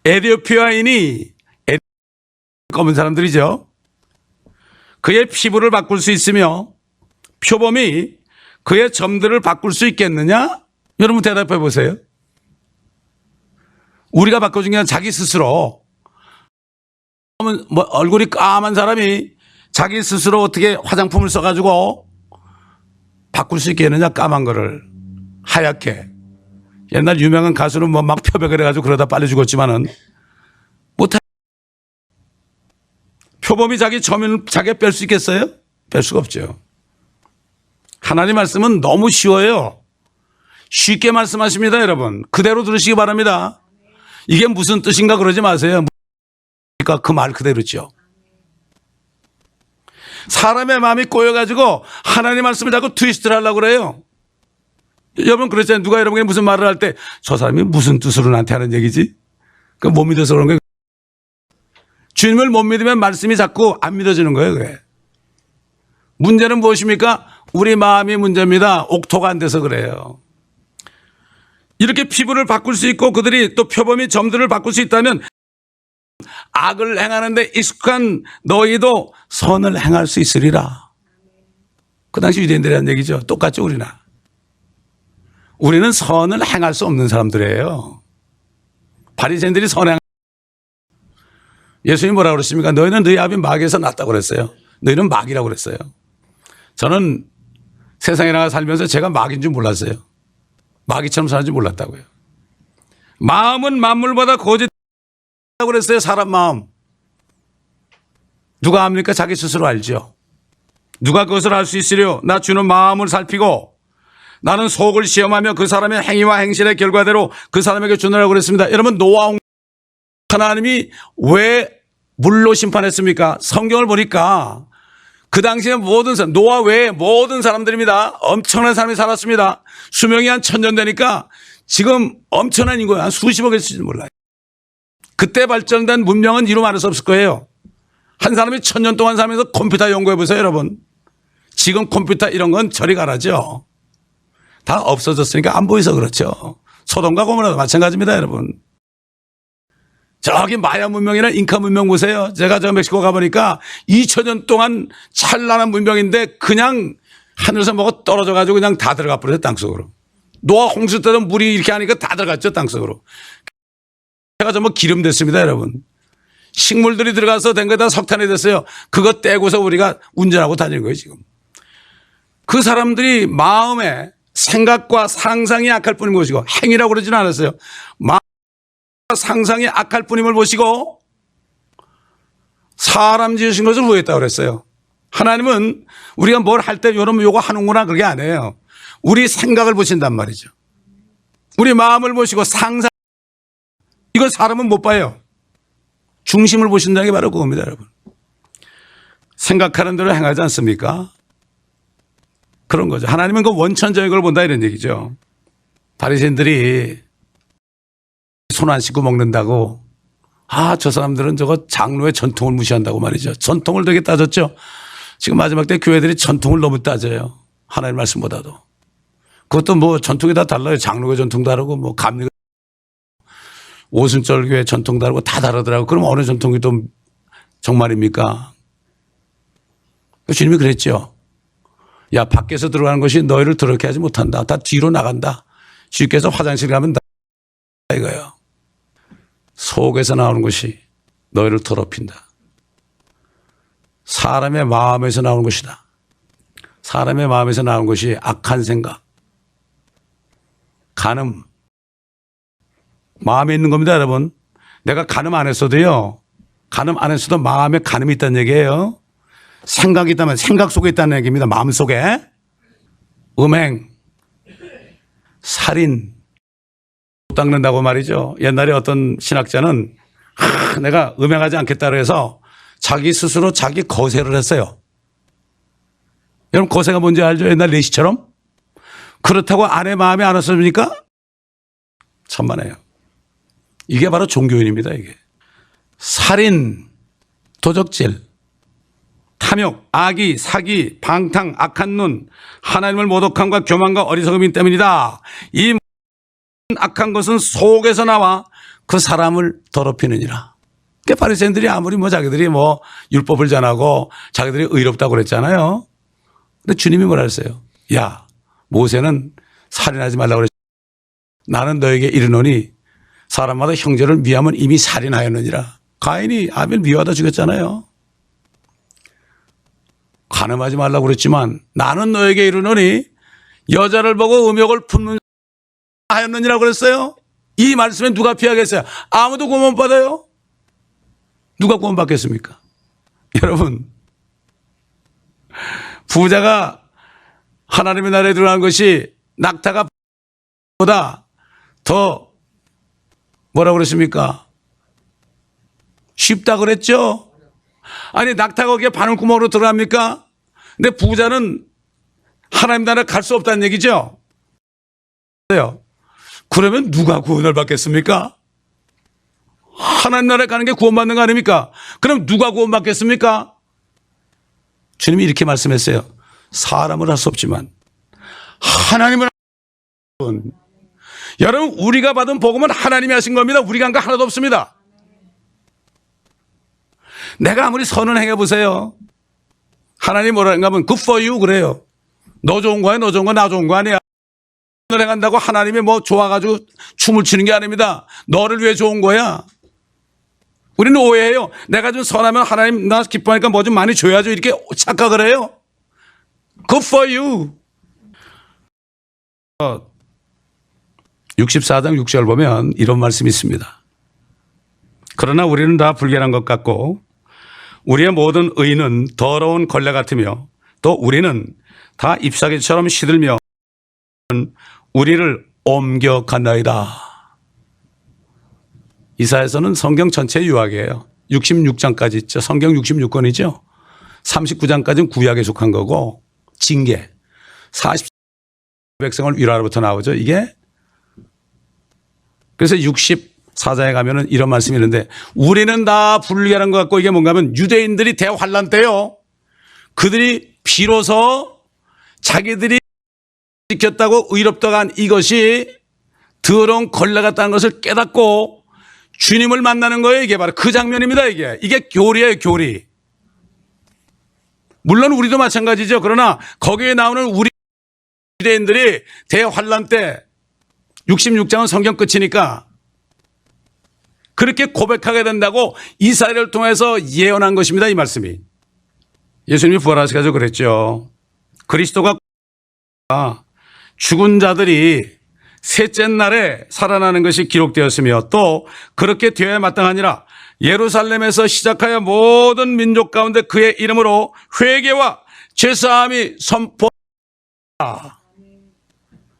에티오피아인이 검은 사람들이죠. 그의 피부를 바꿀 수 있으며 표범이 그의 점들을 바꿀 수 있겠느냐? 여러분 대답해 보세요. 우리가 바꿔준 게 아니라 자기 스스로. 뭐 얼굴이 까만 사람이 자기 스스로 어떻게 화장품을 써가지고 바꿀 수 있겠느냐? 까만 거를 하얗게. 옛날 유명한 가수는 뭐 막 표백을 해가지고 그러다 빨리 죽었지만은 못하. 표범이 자기 점을 자기가 뺄 수 있겠어요? 뺄 수가 없죠. 하나님 말씀은 너무 쉬워요. 쉽게 말씀하십니다, 여러분. 그대로 들으시기 바랍니다. 이게 무슨 뜻인가 그러지 마세요. 그러니까 그 말 그대로죠. 사람의 마음이 꼬여가지고 하나님 말씀을 자꾸 트위스트를 하려고 그래요. 여러분 그랬잖아요. 누가 여러분에게 무슨 말을 할 때 저 사람이 무슨 뜻으로 나한테 하는 얘기지? 그 못 믿어서 그런 거예요. 주님을 못 믿으면 말씀이 자꾸 안 믿어지는 거예요. 그래. 문제는 무엇입니까? 우리 마음이 문제입니다. 옥토가 안 돼서 그래요. 이렇게 피부를 바꿀 수 있고 그들이 또 표범이 점들을 바꿀 수 있다면 악을 행하는데 익숙한 너희도 선을 행할 수 있으리라. 그 당시 유대인들이 한 얘기죠. 똑같죠 우리나. 우리는 선을 행할 수 없는 사람들이에요. 바리새인들이 선행. 예수님이 뭐라고 그랬습니까? 너희는 너희 아비 마귀에서 났다고 그랬어요. 너희는 마귀라고 그랬어요. 저는 세상에 나가 살면서 제가 마귀인 줄 몰랐어요. 마귀처럼 사는 줄 몰랐다고요. 마음은 만물보다 거짓다고 그랬어요. 사람 마음. 누가 압니까? 자기 스스로 알죠. 누가 그것을 알 수 있으려? 나 주는 마음을 살피고 나는 속을 시험하며 그 사람의 행위와 행실의 결과대로 그 사람에게 주느라고 그랬습니다. 여러분 노아 하나님이 왜 물로 심판했습니까? 성경을 보니까 그 당시에 모든 사람, 노아 외에 모든 사람들입니다. 엄청난 사람이 살았습니다. 수명이 한 1000년 되니까 지금 엄청난 인구가 한 수십억일지도 몰라요. 그때 발전된 문명은 이루 말할 수 없을 거예요. 한 사람이 1000년 동안 살면서 컴퓨터 연구해 보세요, 여러분. 지금 컴퓨터 이런 건 저리 가라죠. 다 없어졌으니까 안 보여서 그렇죠. 소돔과 고모라도 마찬가지입니다, 여러분. 저기 마야 문명이나 잉카 문명 보세요. 제가 저 멕시코 가보니까 2000년 동안 찬란한 문명인데 그냥 하늘에서 뭐가 떨어져 가지고 그냥 다 들어가 버렸어요, 땅속으로. 노아 홍수 때도 물이 이렇게 하니까 다 들어갔죠, 땅속으로. 제가 전부 기름 됐습니다, 여러분. 식물들이 들어가서 된 거다 석탄이 됐어요. 그거 떼고서 우리가 운전하고 다니는 거예요, 지금. 그 사람들이 마음에 생각과 상상이 악할 뿐인 것이고 행위라고 그러지는 않았어요. 마음과 상상이 악할 뿐임을 보시고 사람 지으신 것을 후회했다고 그랬어요. 하나님은 우리가 뭘 할 때 여러분 요거 하는구나 그게 아니에요. 우리 생각을 보신단 말이죠. 우리 마음을 보시고 상상, 이건 사람은 못 봐요. 중심을 보신다는 게 바로 그겁니다, 여러분. 생각하는 대로 행하지 않습니까? 그런 거죠. 하나님은 그 원천적인 걸 본다 이런 얘기죠. 바리새인들이 손 안 씻고 먹는다고, 저 사람들은 저거 장로의 전통을 무시한다고 말이죠. 전통을 되게 따졌죠. 지금 마지막 때 교회들이 전통을 너무 따져요. 하나님 말씀보다도. 그것도 뭐 전통이 다 달라요. 장로교 전통 다르고 뭐 감리교, 오순절교회 전통 다르고 다 다르더라고. 그럼 어느 전통이 또 정말입니까? 주님이 그랬죠. 야, 밖에서 들어가는 것이 너희를 더럽게 하지 못한다. 다 뒤로 나간다. 주께서 화장실 가면 다 이거예요. 속에서 나오는 것이 너희를 더럽힌다. 사람의 마음에서 나오는 것이다. 사람의 마음에서 나오는 것이 악한 생각, 간음, 마음에 있는 겁니다, 여러분. 내가 간음 안 했어도요. 간음 안 했어도 마음에 간음이 있다는 얘기예요. 생각이 있다면 생각 속에 있다는 얘기입니다. 마음 속에. 음행, 살인, 닦는다고 말이죠. 옛날에 어떤 신학자는 내가 음행하지 않겠다 그래서 자기 스스로 자기 거세를 했어요. 여러분 거세가 뭔지 알죠? 옛날 레시처럼? 그렇다고 아내 마음에 안 왔습니까? 천만에요. 이게 바로 종교인입니다, 이게. 살인, 도적질, 탐욕, 악의, 사기, 방탕, 악한 눈, 하나님을 모독함과 교만과 어리석음이 때문이다. 이 악한 것은 속에서 나와 그 사람을 더럽히느니라. 그러니까 바리새인들이 아무리 뭐 자기들이 뭐 율법을 전하고 자기들이 의롭다고 그랬잖아요. 근데 주님이 뭐라 했어요? 야, 모세는 살인하지 말라고 그랬죠. 나는 너에게 이르노니 사람마다 형제를 미워하면 이미 살인하였느니라. 가인이 아벨 미워하다 죽였잖아요. 간음하지 말라고 그랬지만 나는 너에게 이르노니 여자를 보고 음욕을 품는 하였느니라고 그랬어요. 이 말씀에 누가 피하겠어요? 아무도 구원 못 받아요. 누가 구원 받겠습니까? 여러분, 부자가 하나님의 나라에 들어간 것이 낙타가 보다 더 뭐라고 그랬습니까? 쉽다 그랬죠? 아니, 낙타가 거기에 바늘구멍으로 들어갑니까? 근데 부자는 하나님 나라에 갈 수 없다는 얘기죠? 그러면 누가 구원을 받겠습니까? 하나님 나라에 가는 게 구원받는 거 아닙니까? 그럼 누가 구원받겠습니까? 주님이 이렇게 말씀했어요. 사람을 할 수 없지만 하나님을 여러분, 우리가 받은 복음은 하나님이 하신 겁니다. 우리가 한 거 하나도 없습니다. 내가 아무리 선을 행해보세요. 하나님 뭐라는가 하면 good for you 그래요. 너 좋은 거야, 너 좋은 거, 나 좋은 거 아니야. 선을 행한다고 하나님이 뭐 좋아가지고 춤을 추는 게 아닙니다. 너를 위해 좋은 거야. 우리는 오해해요. 내가 좀 선하면 하나님 나 기뻐하니까 뭐 좀 많이 줘야죠. 이렇게 착각을 해요. good for you. 64장 6절 보면 이런 말씀이 있습니다. 그러나 우리는 다 불결한 것 같고 우리의 모든 의는 더러운 걸레 같으며 또 우리는 다 잎사귀처럼 시들며 우리를 옮겨간다이다. 이사야서는 성경 전체 유학이에요. 66장까지 있죠. 성경 66권이죠. 39장까지는 구약에 속한 거고 징계 40 백성을 위로하로부터 나오죠. 이게 그래서 60 4장에 가면은 이런 말씀이 있는데 우리는 다 불결한 것 같고 이게 뭔가 하면 유대인들이 대환란 때요. 그들이 비로소 자기들이 지켰다고 의롭다고 한 이것이 더러운 걸레 같다는 것을 깨닫고 주님을 만나는 거예요. 이게 바로 그 장면입니다. 이게 교리예요, 교리. 물론 우리도 마찬가지죠. 그러나 거기에 나오는 우리 유대인들이 대환란 때 66장은 성경 끝이니까 그렇게 고백하게 된다고 이사야를 통해서 예언한 것입니다. 이 말씀이. 예수님이 부활하셔서 그랬죠. 그리스도가 죽은 자들이 셋째 날에 살아나는 것이 기록되었으며 또 그렇게 되어야 마땅하니라. 예루살렘에서 시작하여 모든 민족 가운데 그의 이름으로 회개와 죄사함이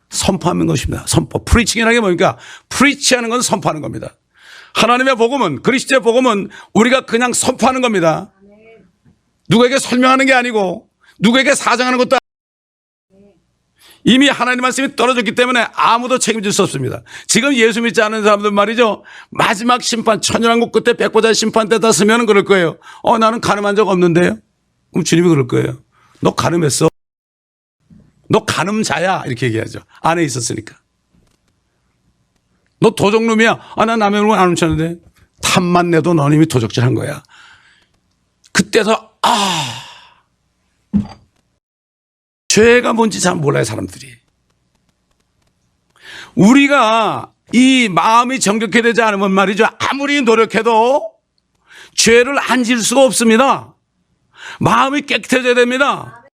선포하는 것입니다. 선포. 프리칭이라는 게 뭡니까? 프리치하는 건 선포하는 겁니다. 하나님의 복음은, 그리스도의 복음은 우리가 그냥 선포하는 겁니다. 누구에게 설명하는 게 아니고 누구에게 사정하는 것도 아니고 이미 하나님 말씀이 떨어졌기 때문에 아무도 책임질 수 없습니다. 지금 예수 믿지 않는 사람들 말이죠. 마지막 심판, 천연왕국 끝에 백보자 심판 때 다 쓰면 그럴 거예요. 나는 가늠한 적 없는데요. 그럼 주님이 그럴 거예요. 너 가늠했어. 너 가늠자야. 이렇게 얘기하죠. 안에 있었으니까. 너 도적놈이야. 난 남의 얼굴 안 훔쳤는데. 탐만 내도 너는 이미 도적질 한 거야. 그때서 죄가 뭔지 잘 몰라요, 사람들이. 우리가 이 마음이 정결케 되지 않으면 말이죠. 아무리 노력해도 죄를 안 지을 수가 없습니다. 마음이 깨끗해져야 됩니다.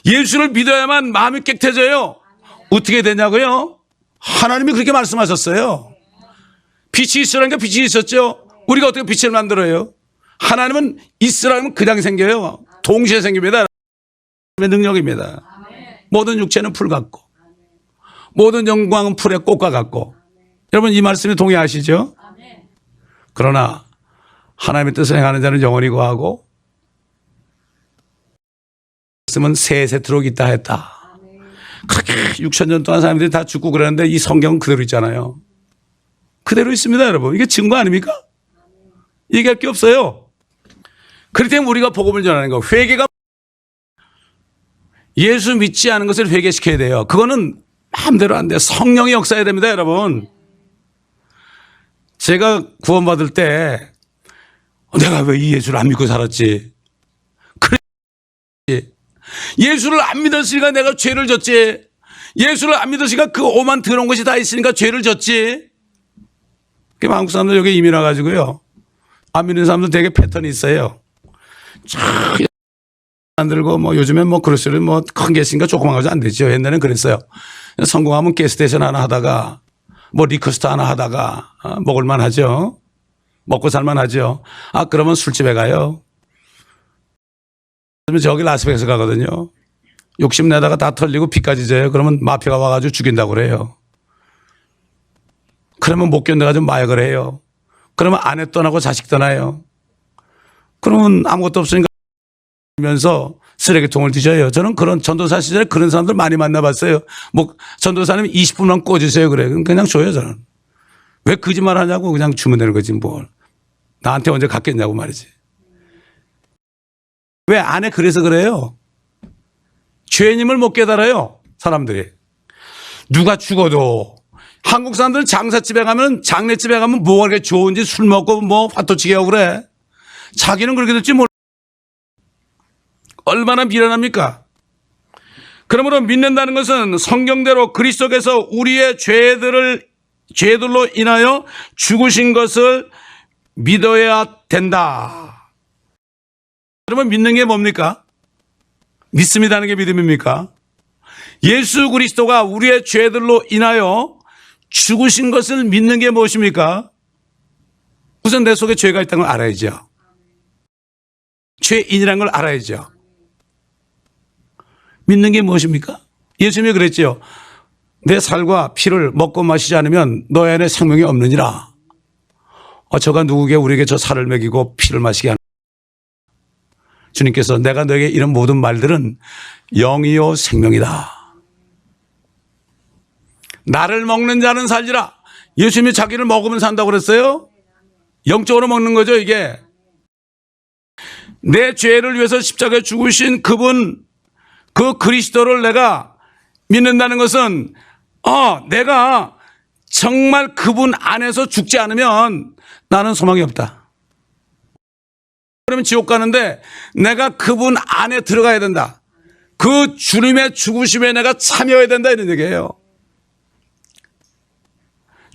예수를 믿어야만 마음이 깨끗해져요. 어떻게 되냐고요? 하나님이 그렇게 말씀하셨어요. 빛이 있으라니까 빛이 있었죠. 우리가 어떻게 빛을 만들어요? 하나님은 있으라면 그냥 생겨요. 동시에 생깁니다. 하나님의 능력입니다. 모든 육체는 풀 같고 모든 영광은 풀의 꽃과 같고. 여러분 이 말씀에 동의하시죠? 그러나 하나님의 뜻을 행하는 자는 영원히 거하고 말씀은 세세토록 있다 했다. 그렇게 6,000년 동안 사람들이 다 죽고 그러는데 이 성경은 그대로 있잖아요. 그대로 있습니다, 여러분. 이게 증거 아닙니까? 얘기할 게 없어요. 그렇기 때문에 우리가 복음을 전하는 거. 회개가 예수 믿지 않은 것을 회개시켜야 돼요. 그거는 마음대로 안 돼요. 성령이 역사해야 됩니다, 여러분. 제가 구원받을 때 내가 왜 이 예수를 안 믿고 살았지? 예수를 안 믿었으니까 내가 죄를 졌지. 예수를 안 믿었으니까 그 오만 더러운 것이 다 있으니까 죄를 졌지. 한국 사람들 여기 이민 와가지고요. 안 믿는 사람들 되게 패턴이 있어요. 쫙 만들고 요즘엔 그럴수록 큰 게 있으니까 조그만 거지 안 되죠. 옛날에는 그랬어요. 성공하면 게스테이션 하나 하다가 리커스트 하나 하다가 먹을만 하죠. 먹고 살만 하죠. 그러면 술집에 가요. 저기 라스베가스 가거든요. 욕심내다가 다 털리고 피까지 져요. 그러면 마피아가 와가지고 죽인다고 그래요. 그러면 못 견뎌가지고 마약을 해요. 그러면 아내 떠나고 자식 떠나요. 그러면 아무것도 없으니까 면서 쓰레기통을 뒤져요. 저는 그런 전도사 시절에 그런 사람들 많이 만나봤어요. 전도사님 20분만 꽂으세요. 그래. 그냥 줘요, 저는. 왜 거짓말 하냐고 그냥 주면 되는 거지 뭘. 나한테 언제 갔겠냐고 말이지. 왜 안에 그래서 그래요? 죄님을 못 깨달아요, 사람들이. 누가 죽어도. 한국 사람들은 장사집에 가면, 장례집에 가면 뭐가 그렇게 좋은지 술 먹고 화토치기 하고 그래. 자기는 그렇게 될지 몰라. 얼마나 미련합니까? 그러므로 믿는다는 것은 성경대로 그리스도께서 우리의 죄들로 인하여 죽으신 것을 믿어야 된다. 그러면 믿는 게 뭡니까? 믿습니다는 게 믿음입니까? 예수 그리스도가 우리의 죄들로 인하여 죽으신 것을 믿는 게 무엇입니까? 우선 내 속에 죄가 있다는 걸 알아야죠. 죄인이라는 걸 알아야죠. 믿는 게 무엇입니까? 예수님이 그랬죠. 내 살과 피를 먹고 마시지 않으면 너희 안에 생명이 없느니라. 저가 누구에게 우리에게 저 살을 먹이고 피를 마시게 하는 주님께서 내가 너에게 이런 모든 말들은 영이요 생명이다. 나를 먹는 자는 살리라. 예수님이 자기를 먹으면 산다고 그랬어요? 영적으로 먹는 거죠, 이게. 내 죄를 위해서 십자가에 죽으신 그분, 그 그리스도를 내가 믿는다는 것은, 내가 정말 그분 안에서 죽지 않으면 나는 소망이 없다. 그러면 지옥 가는데 내가 그분 안에 들어가야 된다. 그 주님의 죽으심에 내가 참여해야 된다, 이런 얘기예요.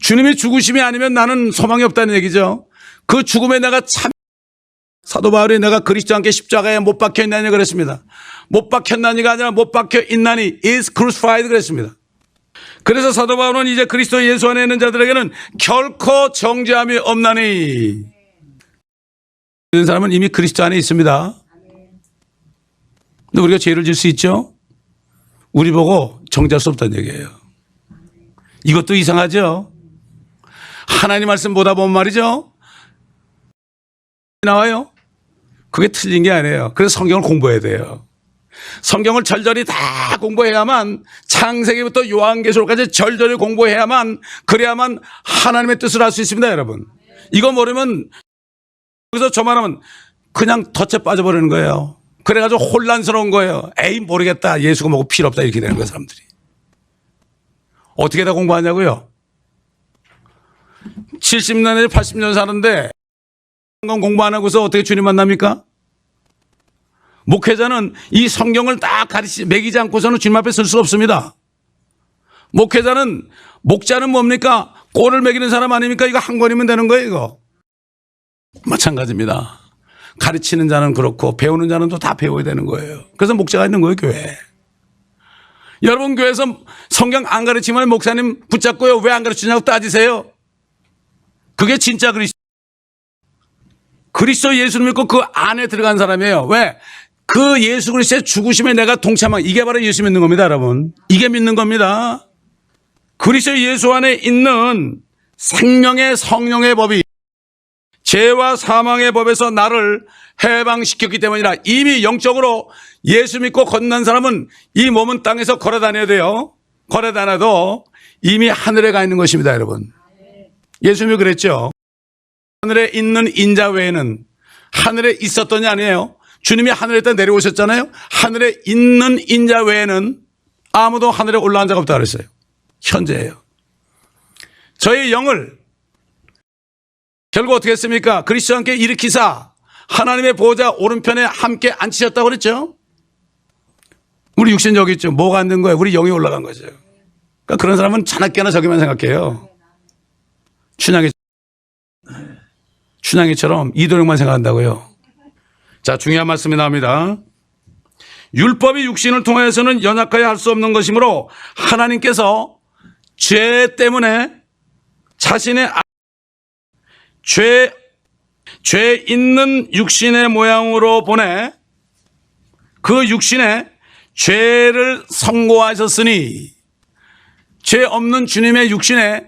주님이 죽으심이 아니면 나는 소망이 없다는 얘기죠. 그 죽음에 내가 사도 바울이 내가 그리스도와 함께 십자가에 못 박혀 있나니 그랬습니다. 못 박혔나니가 아니라 못 박혀 있나니 is crucified 그랬습니다. 그래서 사도 바울은 이제 그리스도 예수 안에 있는 자들에게는 결코 정죄함이 없나니. 이런 사람은 이미 그리스도 안에 있습니다. 근데 우리가 죄를 질 수 있죠? 우리 보고 정죄할 수 없다는 얘기예요. 이것도 이상하죠? 하나님 말씀 보다 보면 말이죠, 나와요. 그게 틀린 게 아니에요. 그래서 성경을 공부해야 돼요. 성경을 절절히 다 공부해야만, 창세기부터 요한계시록까지 절절히 공부해야만, 그래야만 하나님의 뜻을 알 수 있습니다, 여러분. 이거 모르면 여기서 저만 하면 그냥 덫에 빠져버리는 거예요. 그래가지고 혼란스러운 거예요. 에이 모르겠다, 예수가 뭐고 필요 없다, 이렇게 되는 거예요, 사람들이. 어떻게 다 공부하냐고요? 70년에 80년 사는데 공부 안 하고서 어떻게 주님 만납니까? 목회자는 이 성경을 딱 매기지 않고서는 주님 앞에 설 수 없습니다. 목자는 뭡니까? 꼴을 매기는 사람 아닙니까? 이거 한 권이면 되는 거예요, 이거. 마찬가지입니다. 가르치는 자는 그렇고 배우는 자는 또 다 배워야 되는 거예요. 그래서 목자가 있는 거예요, 교회에. 여러분 교회에서 성경 안 가르치면 목사님 붙잡고요, 왜 안 가르치냐고 따지세요. 그게 진짜 그리스도 예수를 믿고 그 안에 들어간 사람이에요. 왜? 그 예수 그리스도의 죽으심에 내가 동참한, 이게 바로 예수 믿는 겁니다, 여러분. 이게 믿는 겁니다. 그리스도 예수 안에 있는 생명의 성령의 법이 죄와 사망의 법에서 나를 해방시켰기 때문이라. 이미 영적으로 예수 믿고 걷는 사람은 이 몸은 땅에서 걸어 다녀야 돼요. 걸어 다녀도 이미 하늘에 가 있는 것입니다, 여러분. 예수님이 그랬죠. 하늘에 있는 인자 외에는, 하늘에 있었더니 아니에요. 주님이 하늘에 있다 내려오셨잖아요. 하늘에 있는 인자 외에는 아무도 하늘에 올라간 자가 없다고 그랬어요. 현재예요. 저희 영을 결국 어떻게 했습니까? 그리스도와 함께 일으키사 하나님의 보호자 오른편에 함께 앉히셨다고 그랬죠. 우리 육신 여기 있죠. 뭐가 안 된 거예요? 우리 영이 올라간 거죠. 그러니까 그런 사람은 자나깨나 저기만 생각해요. 춘향이처럼 이도령만 생각한다고요. 자, 중요한 말씀이 나옵니다. 율법이 육신을 통해서는 연약하여 할 수 없는 것이므로 하나님께서 죄 때문에 자신의 죄 있는 육신의 모양으로 보내 그 육신에 죄를 선고하셨으니, 죄 없는 주님의 육신에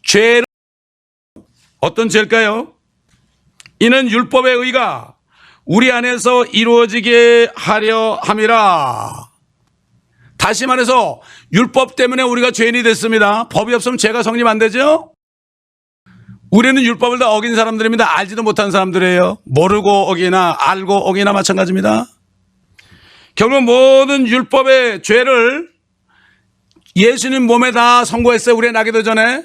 죄를, 어떤 죄일까요? 이는 율법의 의가 우리 안에서 이루어지게 하려 함이라. 다시 말해서 율법 때문에 우리가 죄인이 됐습니다. 법이 없으면 죄가 성립 안 되죠? 우리는 율법을 다 어긴 사람들입니다. 알지도 못한 사람들이에요. 모르고 어기나 알고 어기나 마찬가지입니다. 결국 모든 율법의 죄를 예수님 몸에 다 선고했어요. 우리의 나기도 전에.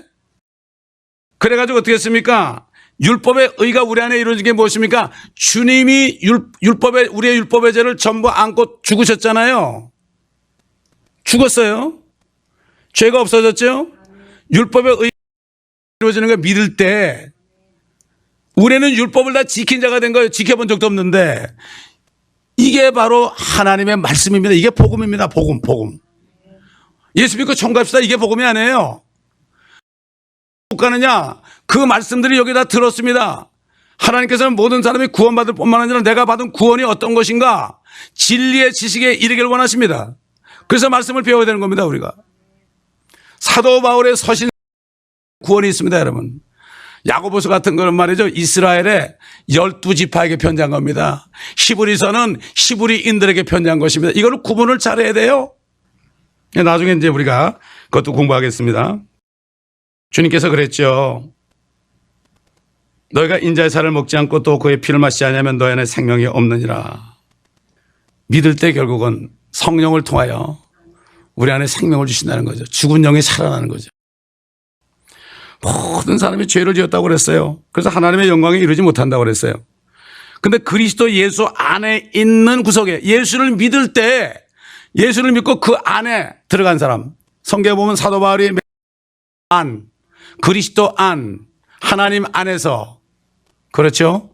그래가지고 어떻게 했습니까? 율법의 의가 우리 안에 이루어진 게 무엇입니까? 주님이 우리의 율법의 죄를 전부 안고 죽으셨잖아요. 죽었어요. 죄가 없어졌죠? 율법의 의가 이루어지는 걸 믿을 때 우리는 율법을 다 지킨 자가 된 거예요. 지켜본 적도 없는데. 이게 바로 하나님의 말씀입니다. 이게 복음입니다. 복음. 예수 믿고 천국합시다. 이게 복음이 아니에요. 못 가느냐? 그 말씀들이 여기다 들었습니다. 하나님께서는 모든 사람이 구원받을 뿐만 아니라 내가 받은 구원이 어떤 것인가, 진리의 지식에 이르기를 원하십니다. 그래서 말씀을 배워야 되는 겁니다, 우리가. 사도 바울의 서신 구원이 있습니다, 여러분. 야고보서 같은 거는 말이죠, 이스라엘의 12지파에게 편지한 겁니다. 히브리서는 히브리인들에게 편지한 것입니다. 이거를 구분을 잘해야 돼요. 나중에 이제 우리가 그것도 공부하겠습니다. 주님께서 그랬죠. 너희가 인자의 살을 먹지 않고 또 그의 피를 마시지 않으면 너희 안에 생명이 없느니라. 믿을 때 결국은 성령을 통하여 우리 안에 생명을 주신다는 거죠. 죽은 영이 살아나는 거죠. 모든 사람이 죄를 지었다고 그랬어요. 그래서 하나님의 영광에 이르지 못한다고 그랬어요. 근데 그리스도 예수 안에 있는 구석에 예수를 믿을 때 예수를 믿고 그 안에 들어간 사람, 성경에 보면 사도 바울이 안, 그리스도 안, 하나님 안에서, 그렇죠?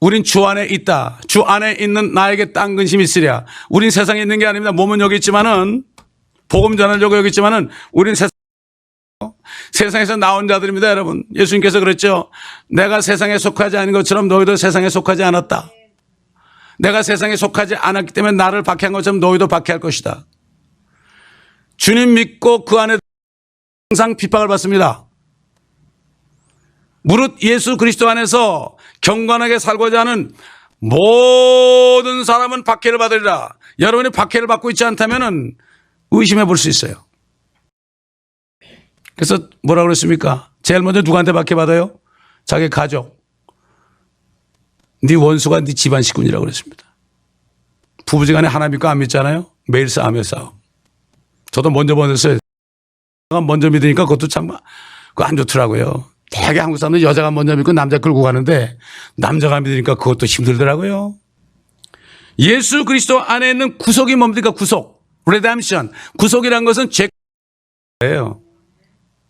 우린 주 안에 있다. 주 안에 있는 나에게 딴 근심이 있으랴. 우린 세상에 있는 게 아닙니다. 몸은 여기 있지만은, 복음 전하려고 여기 있지만은, 우린 세상에서 나온 자들입니다, 여러분. 예수님께서 그랬죠. 내가 세상에 속하지 않은 것처럼 너희도 세상에 속하지 않았다. 내가 세상에 속하지 않았기 때문에 나를 박해한 것처럼 너희도 박해할 것이다. 주님 믿고 그 안에 항상 핍박을 받습니다. 무릇 예수 그리스도 안에서 경건하게 살고자 하는 모든 사람은 박해를 받으리라. 여러분이 박해를 받고 있지 않다면 의심해 볼 수 있어요. 그래서 뭐라고 그랬습니까? 제일 먼저 누구한테 박해받아요? 자기 가족. 네 원수가 네 집안 식구이라고 그랬습니다. 부부지간에 하나 믿고 안 믿잖아요. 매일 싸우며 싸움. 저도 먼저 믿었어요. 먼저 믿으니까 그것도 참 그거 안 좋더라고요. 되게 한국 사람들 여자가 먼저 믿고 남자 끌고 가는데 남자가 믿으니까 그것도 힘들더라고요. 예수 그리스도 안에 있는 구속이 뭡니까? 구속. 레뎀션. 구속이라는 것은 죄예요.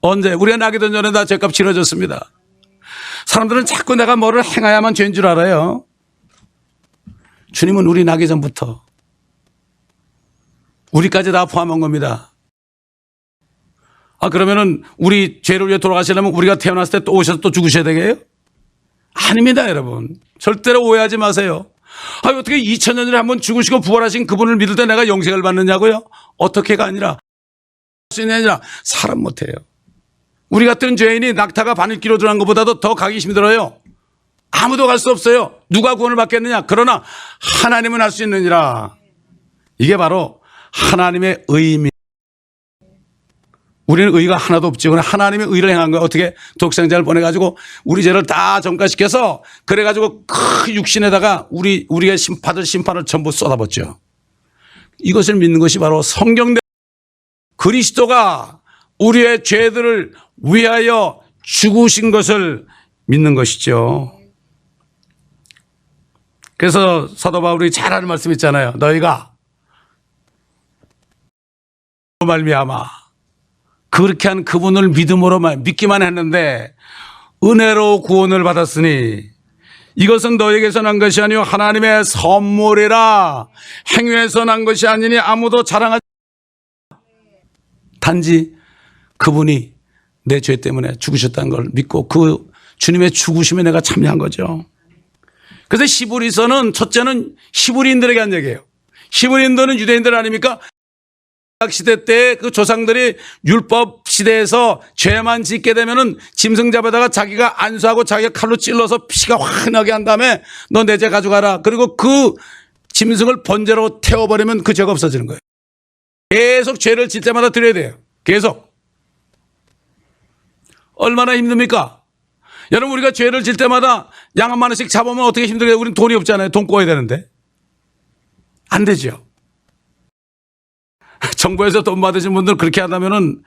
언제? 우리가 나기 전에 다 죄값 치러졌습니다. 사람들은 자꾸 내가 뭐를 행해야만 죄인 줄 알아요. 주님은 우리 나기 전부터 우리까지 다 포함한 겁니다. 그러면은 우리 죄를 위해 돌아가시려면 우리가 태어났을 때 또 오셔서 또 죽으셔야 되게요? 아닙니다, 여러분. 절대로 오해하지 마세요. 어떻게 2000년 전에 한번 죽으시고 부활하신 그분을 믿을 때 내가 영생을 받느냐고요? 어떻게가 아니라 사람 못해요. 우리 같은 죄인이 낙타가 바늘기로 들어간 것보다도 더 가기 힘들어요. 아무도 갈 수 없어요. 누가 구원을 받겠느냐? 그러나 하나님은 할 수 있느니라. 이게 바로 하나님의 의입니다. 우리는 의가 하나도 없지. 하나님의 의를 행한 거예요. 어떻게? 독생자를 보내가지고 우리 죄를 다 전가시켜서 그래가지고 그 육신에다가 우리가 받을 심판을 전부 쏟아붓죠. 이것을 믿는 것이 바로 성경대 그리스도가 우리의 죄들을 위하여 죽으신 것을 믿는 것이죠. 그래서 사도 바울이 잘 하는 말씀 있잖아요. 너희가 말미암아 그렇게 한 그분을 믿음으로만 믿기만 했는데 은혜로 구원을 받았으니 이것은 너에게서 난 것이 아니요 하나님의 선물이라. 행위에서 난 것이 아니니 아무도 자랑하지. 단지 그분이 내 죄 때문에 죽으셨다는 걸 믿고 그 주님의 죽으심에 내가 참여한 거죠. 그래서 히브리서는 첫째는 히브리인들에게 한 얘기예요. 히브리인들은 유대인들 아닙니까? 시대 때 그 조상들이 율법 시대에서 죄만 짓게 되면은 짐승 잡아다가 자기가 안수하고 자기가 칼로 찔러서 피가 환하게 한 다음에 너 내 죄 가져가라. 그리고 그 짐승을 번제로 태워버리면 그 죄가 없어지는 거예요. 계속 죄를 질 때마다 드려야 돼요. 계속. 얼마나 힘듭니까? 여러분 우리가 죄를 질 때마다 양 한 마리씩 잡으면 어떻게 힘들게 우리는 돈이 없잖아요. 돈 꿔야 되는데. 안 되죠. 정부에서 돈 받으신 분들 그렇게 한다면은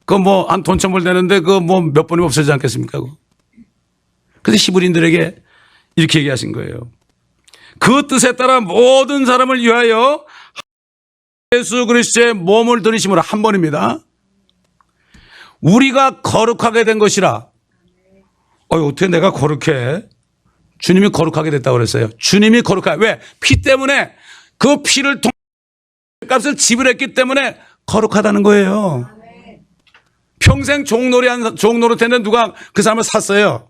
그 뭐 한 돈 천벌 되는데 그 뭐 몇 번이 없어지지 않겠습니까? 그래서 히브리인들에게 이렇게 얘기하신 거예요. 그 뜻에 따라 모든 사람을 위하여 예수 그리스도의 몸을 들이심으로 한 번입니다. 우리가 거룩하게 된 것이라. 어떻게 내가 거룩해? 주님이 거룩하게 됐다고 그랬어요. 주님이 거룩하게. 왜? 피 때문에 그 피를 값을 지불했기 때문에 거룩하다는 거예요. 평생 종노릇했는데 누가 그 사람을 샀어요.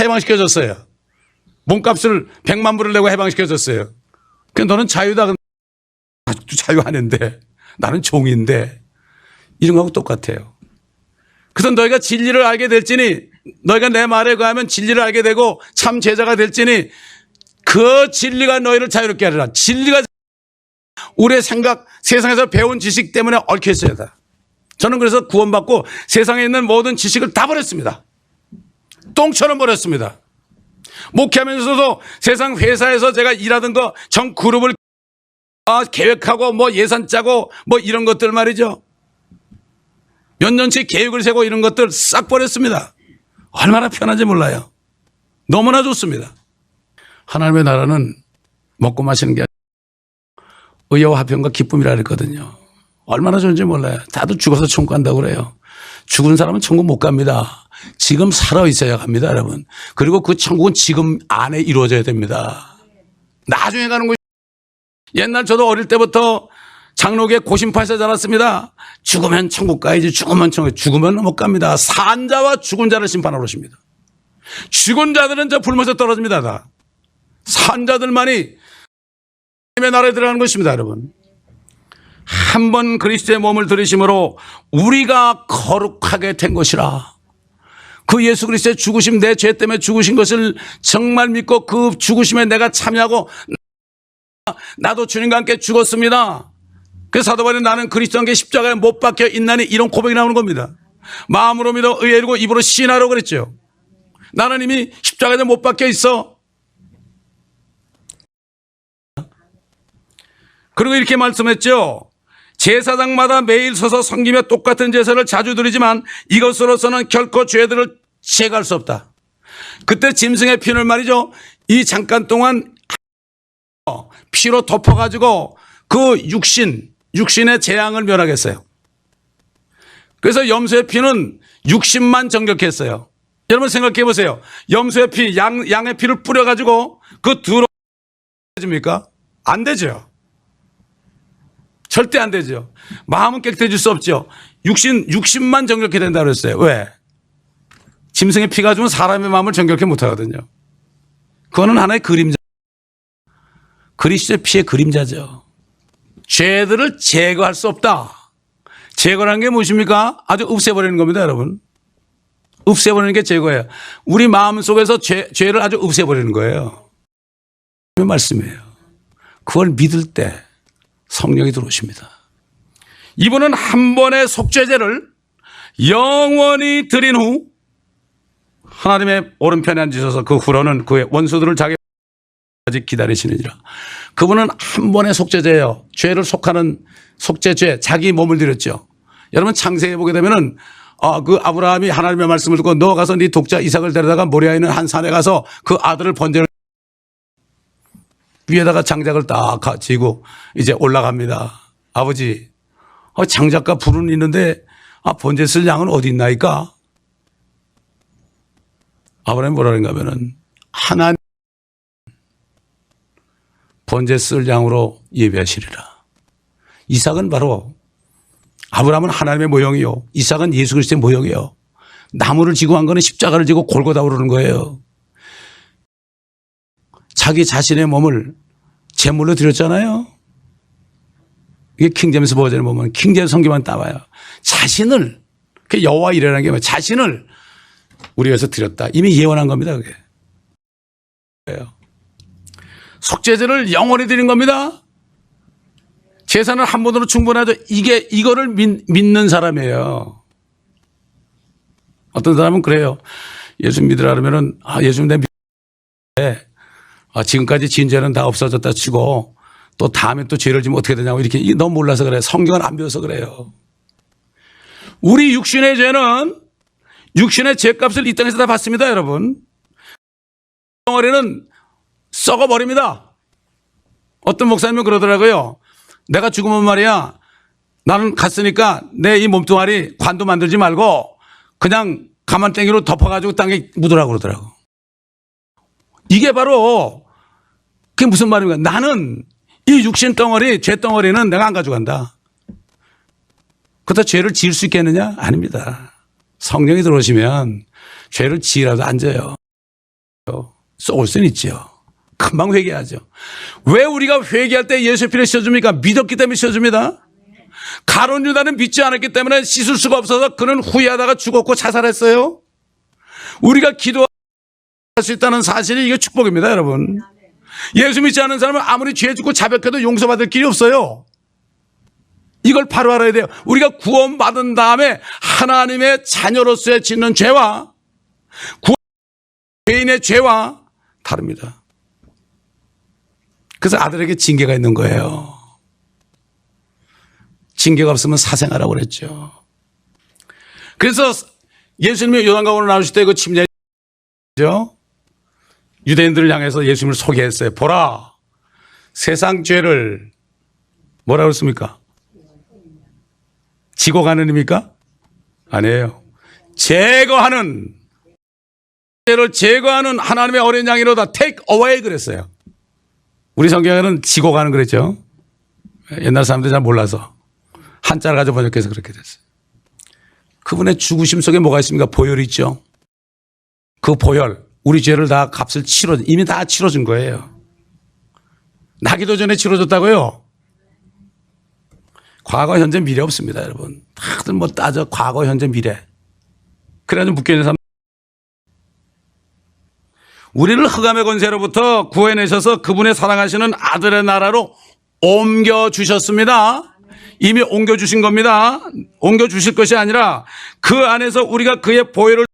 해방시켜줬어요. 몸값을 100만 불을 내고 해방시켜줬어요. 그러니까 너는 자유다. 아직도 자유 안 했는데 나는 종인데 이런 거하고 똑같아요. 그래서 너희가 진리를 알게 될지니 너희가 내 말에 의하면 진리를 알게 되고 참 제자가 될지니 그 진리가 너희를 자유롭게 하리라. 진리가 우리의 생각, 세상에서 배운 지식 때문에 얽혀 있어야 돼. 저는 그래서 구원받고 세상에 있는 모든 지식을 다 버렸습니다. 똥처럼 버렸습니다. 목회하면서도 세상 회사에서 제가 일하던 거 전 그룹을 계획하고 뭐 예산 짜고 뭐 이런 것들 말이죠. 몇 년치 계획을 세고 이런 것들 싹 버렸습니다. 얼마나 편한지 몰라요. 너무나 좋습니다. 하나님의 나라는 먹고 마시는 게 아니라 의와 화평과 기쁨이라 그랬거든요. 얼마나 좋은지 몰라요. 다들 죽어서 천국 간다고 그래요. 죽은 사람은 천국 못 갑니다. 지금 살아있어야 갑니다, 여러분. 그리고 그 천국은 지금 안에 이루어져야 됩니다. 나중에 가는 것이. 옛날 저도 어릴 때부터 장로교에 고심파에서 자랐습니다. 죽으면 천국 가야지, 죽으면 천국, 죽으면 못 갑니다. 산 자와 죽은 자를 심판하러 오십니다. 죽은 자들은 저 불못에 떨어집니다, 다. 산 자들만이 하나님의 나라에 들어가는 것입니다, 여러분. 한 번 그리스도의 몸을 들이심으로 우리가 거룩하게 된 것이라. 그 예수 그리스도의 죽으심, 내 죄 때문에 죽으신 것을 정말 믿고 그 죽으심에 내가 참여하고 나도 주님과 함께 죽었습니다. 그래서 사도 바울은 나는 그리스도와 함께 십자가에 못 박혀 있나니 이런 고백이 나오는 겁니다. 마음으로 믿어 의에 이르고 입으로 시인하라고 그랬죠. 나는 이미 십자가에 못 박혀 있어. 그리고 이렇게 말씀했죠. 제사장마다 매일 서서 섬기며 똑같은 제사를 자주 드리지만 이것으로서는 결코 죄들을 제거할 수 없다. 그때 짐승의 피를 말이죠. 이 잠깐 동안 피로 덮어가지고 그 육신의 재앙을 멸하겠어요. 그래서 염소의 피는 육신만 정결했어요. 여러분 생각해 보세요. 염소의 피, 양의 피를 뿌려가지고 그 들어집니까? 안 되죠. 절대 안 되죠. 마음은 깨끗해질 수 없죠. 육신만 정결케 된다고 그랬어요. 왜? 짐승의 피가 주면 사람의 마음을 정결케 못하거든요. 그거는 하나의 그림자. 그리스도의 피의 그림자죠. 죄들을 제거할 수 없다. 제거라는 게 무엇입니까? 아주 없애버리는 겁니다, 여러분. 없애버리는 게 제거예요. 우리 마음 속에서 죄를 아주 없애버리는 거예요. 그 말씀이에요. 그걸 믿을 때 성령이 들어오십니다. 이분은 한 번의 속죄제를 영원히 드린 후 하나님의 오른편에 앉으셔서 그 후로는 그의 원수들을 자기까지 기다리시느니라. 그분은 한 번의 속죄제예요. 죄를 속하는 속죄죄, 자기 몸을 드렸죠. 여러분 창세기에 보게 되면은 그 아브라함이 하나님의 말씀을 듣고 너 가서 네 독자 이삭을 데려다가 모리아에 있는 한 산에 가서 그 아들을 번제를 위에다가 장작을 딱 지고 이제 올라갑니다. 아버지, 장작과 불은 있는데 번제 쓸 양은 어디 있나이까? 아브라함이 뭐라는가 하면은 하나님 번제 쓸 양으로 예배하시리라. 이삭은 바로 아브라함은 하나님의 모형이요. 이삭은 예수 그리스도의 모형이요. 나무를 지고 한 거는 십자가를 지고 골고다 오르는 거예요. 자기 자신의 몸을 제물로 드렸잖아요. 이게 킹제임스 버전에 보면 킹제임스 성경만 따와요. 자신을, 그 여호와 이레라는 게 뭐예요? 자신을 우리 위해서 드렸다. 이미 예언한 겁니다. 그게. 속죄제를 영원히 드린 겁니다. 제사는 한 번으로 충분하죠. 이거를 믿는 사람이에요. 어떤 사람은 그래요. 예수 믿으라 그러면은, 예수님 내 믿는데, 지금까지 지은 죄는 다 없어졌다 치고, 또 다음에 또 죄를 지면 어떻게 되냐고 이렇게 너무 몰라서 그래요. 성경을 안 배워서 그래요. 우리 육신의 죄는, 육신의 죄값을 이 땅에서 다 받습니다, 여러분. 덩어리는 썩어버립니다. 어떤 목사님은 그러더라고요. 내가 죽으면 말이야, 나는 갔으니까 내 이 몸뚱아리 관도 만들지 말고 그냥 가만땡이로 덮어가지고 땅에 묻으라고 그러더라고. 이게 바로 그게 무슨 말입니까? 나는 이 육신 덩어리, 죄 덩어리는 내가 안 가져간다. 그렇다 죄를 지을 수 있겠느냐? 아닙니다. 성령이 들어오시면 죄를 지으라도 앉아요. 쏠 수는 있죠. 금방 회개하죠. 왜 우리가 회개할 때 예수의 피를 씌워줍니까? 믿었기 때문에 씌워줍니다. 가룟 유다는 믿지 않았기 때문에 씻을 수가 없어서 그는 후회하다가 죽었고 자살했어요. 우리가 기도할 수 있다는 사실이 이게 축복입니다, 여러분. 예수 믿지 않는 사람은 아무리 죄 짓고 자백해도 용서받을 길이 없어요. 이걸 바로 알아야 돼요. 우리가 구원받은 다음에 하나님의 자녀로서의 짓는 죄와 죄인의 죄와 다릅니다. 그래서 아들에게 징계가 있는 거예요. 징계가 없으면 사생하라고 그랬죠. 그래서 예수님이 요단강으로 나오실 때 그 침례죠. 유대인들을 향해서 예수님을 소개했어요. 보라, 세상 죄를 뭐라고 했습니까? 지고 가는 의미입니까? 아니에요. 제거하는, 죄를 제거하는 하나님의 어린 양이로다. take away 그랬어요. 우리 성경에는 지고 가는 그랬죠. 옛날 사람들이 잘 몰라서 한자를 가지고 번역해서 그렇게 됐어요. 그분의 죽으심 속에 뭐가 있습니까? 보혈이 있죠. 그 보혈, 우리 죄를 다 값을 이미 다 치러준 거예요. 나기도 전에 치러줬다고요? 과거, 현재, 미래 없습니다, 여러분. 다들 뭐 따져, 과거, 현재, 미래. 그래가지고 묶여있는 사람. 우리를 흑암의 권세로부터 구해내셔서 그분의 사랑하시는 아들의 나라로 옮겨주셨습니다. 이미 옮겨주신 겁니다. 옮겨주실 것이 아니라 그 안에서 우리가 그의 보혈을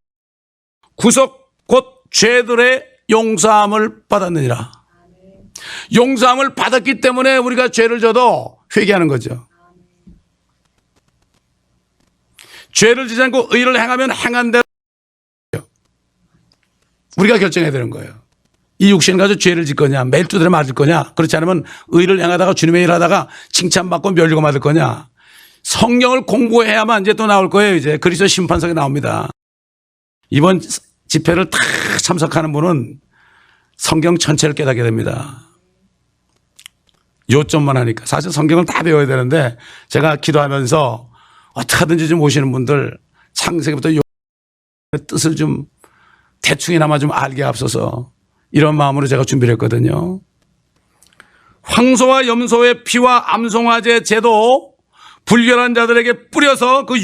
구속 곧 죄들의 용서함을 받았느니라. 용서함을 받았기 때문에 우리가 죄를 져도 회개하는 거죠. 죄를 지지 않고 의를 행하면 행한 대로 우리가 결정해야 되는 거예요. 이 육신을 가지고 죄를 짓 거냐, 매일 두드려 맞을 거냐, 그렇지 않으면 의를 행하다가 주님의 일 하다가 칭찬받고 멸류가 맞을 거냐. 성경을 공부해야만 이제 또 나올 거예요. 이제 그리스도 심판석에 나옵니다. 이번 집회를 다 참석하는 분은 성경 전체를 깨닫게 됩니다. 요점만 하니까. 사실 성경을 다 배워야 되는데 제가 기도하면서 어떻게 하든지 좀 오시는 분들 창세기부터 뜻을 좀 대충이나마 좀 알게 앞서서 이런 마음으로 제가 준비를 했거든요. 황소와 염소의 피와 암송아지의 제도 불결한 자들에게 뿌려서 그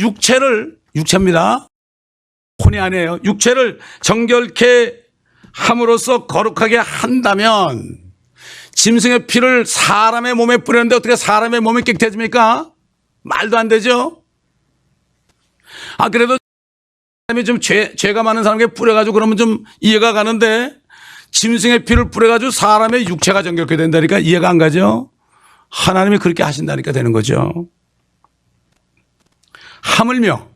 육체입니다. 혼이 아니에요. 육체를 정결케 함으로써 거룩하게 한다면 짐승의 피를 사람의 몸에 뿌렸는데 어떻게 사람의 몸이 깨끗해집니까? 말도 안 되죠. 그래도 사람이 좀 죄가 많은 사람에게 뿌려가지고 그러면 좀 이해가 가는데 짐승의 피를 뿌려가지고 사람의 육체가 정결케 된다니까 이해가 안 가죠. 하나님이 그렇게 하신다니까 되는 거죠. 하물며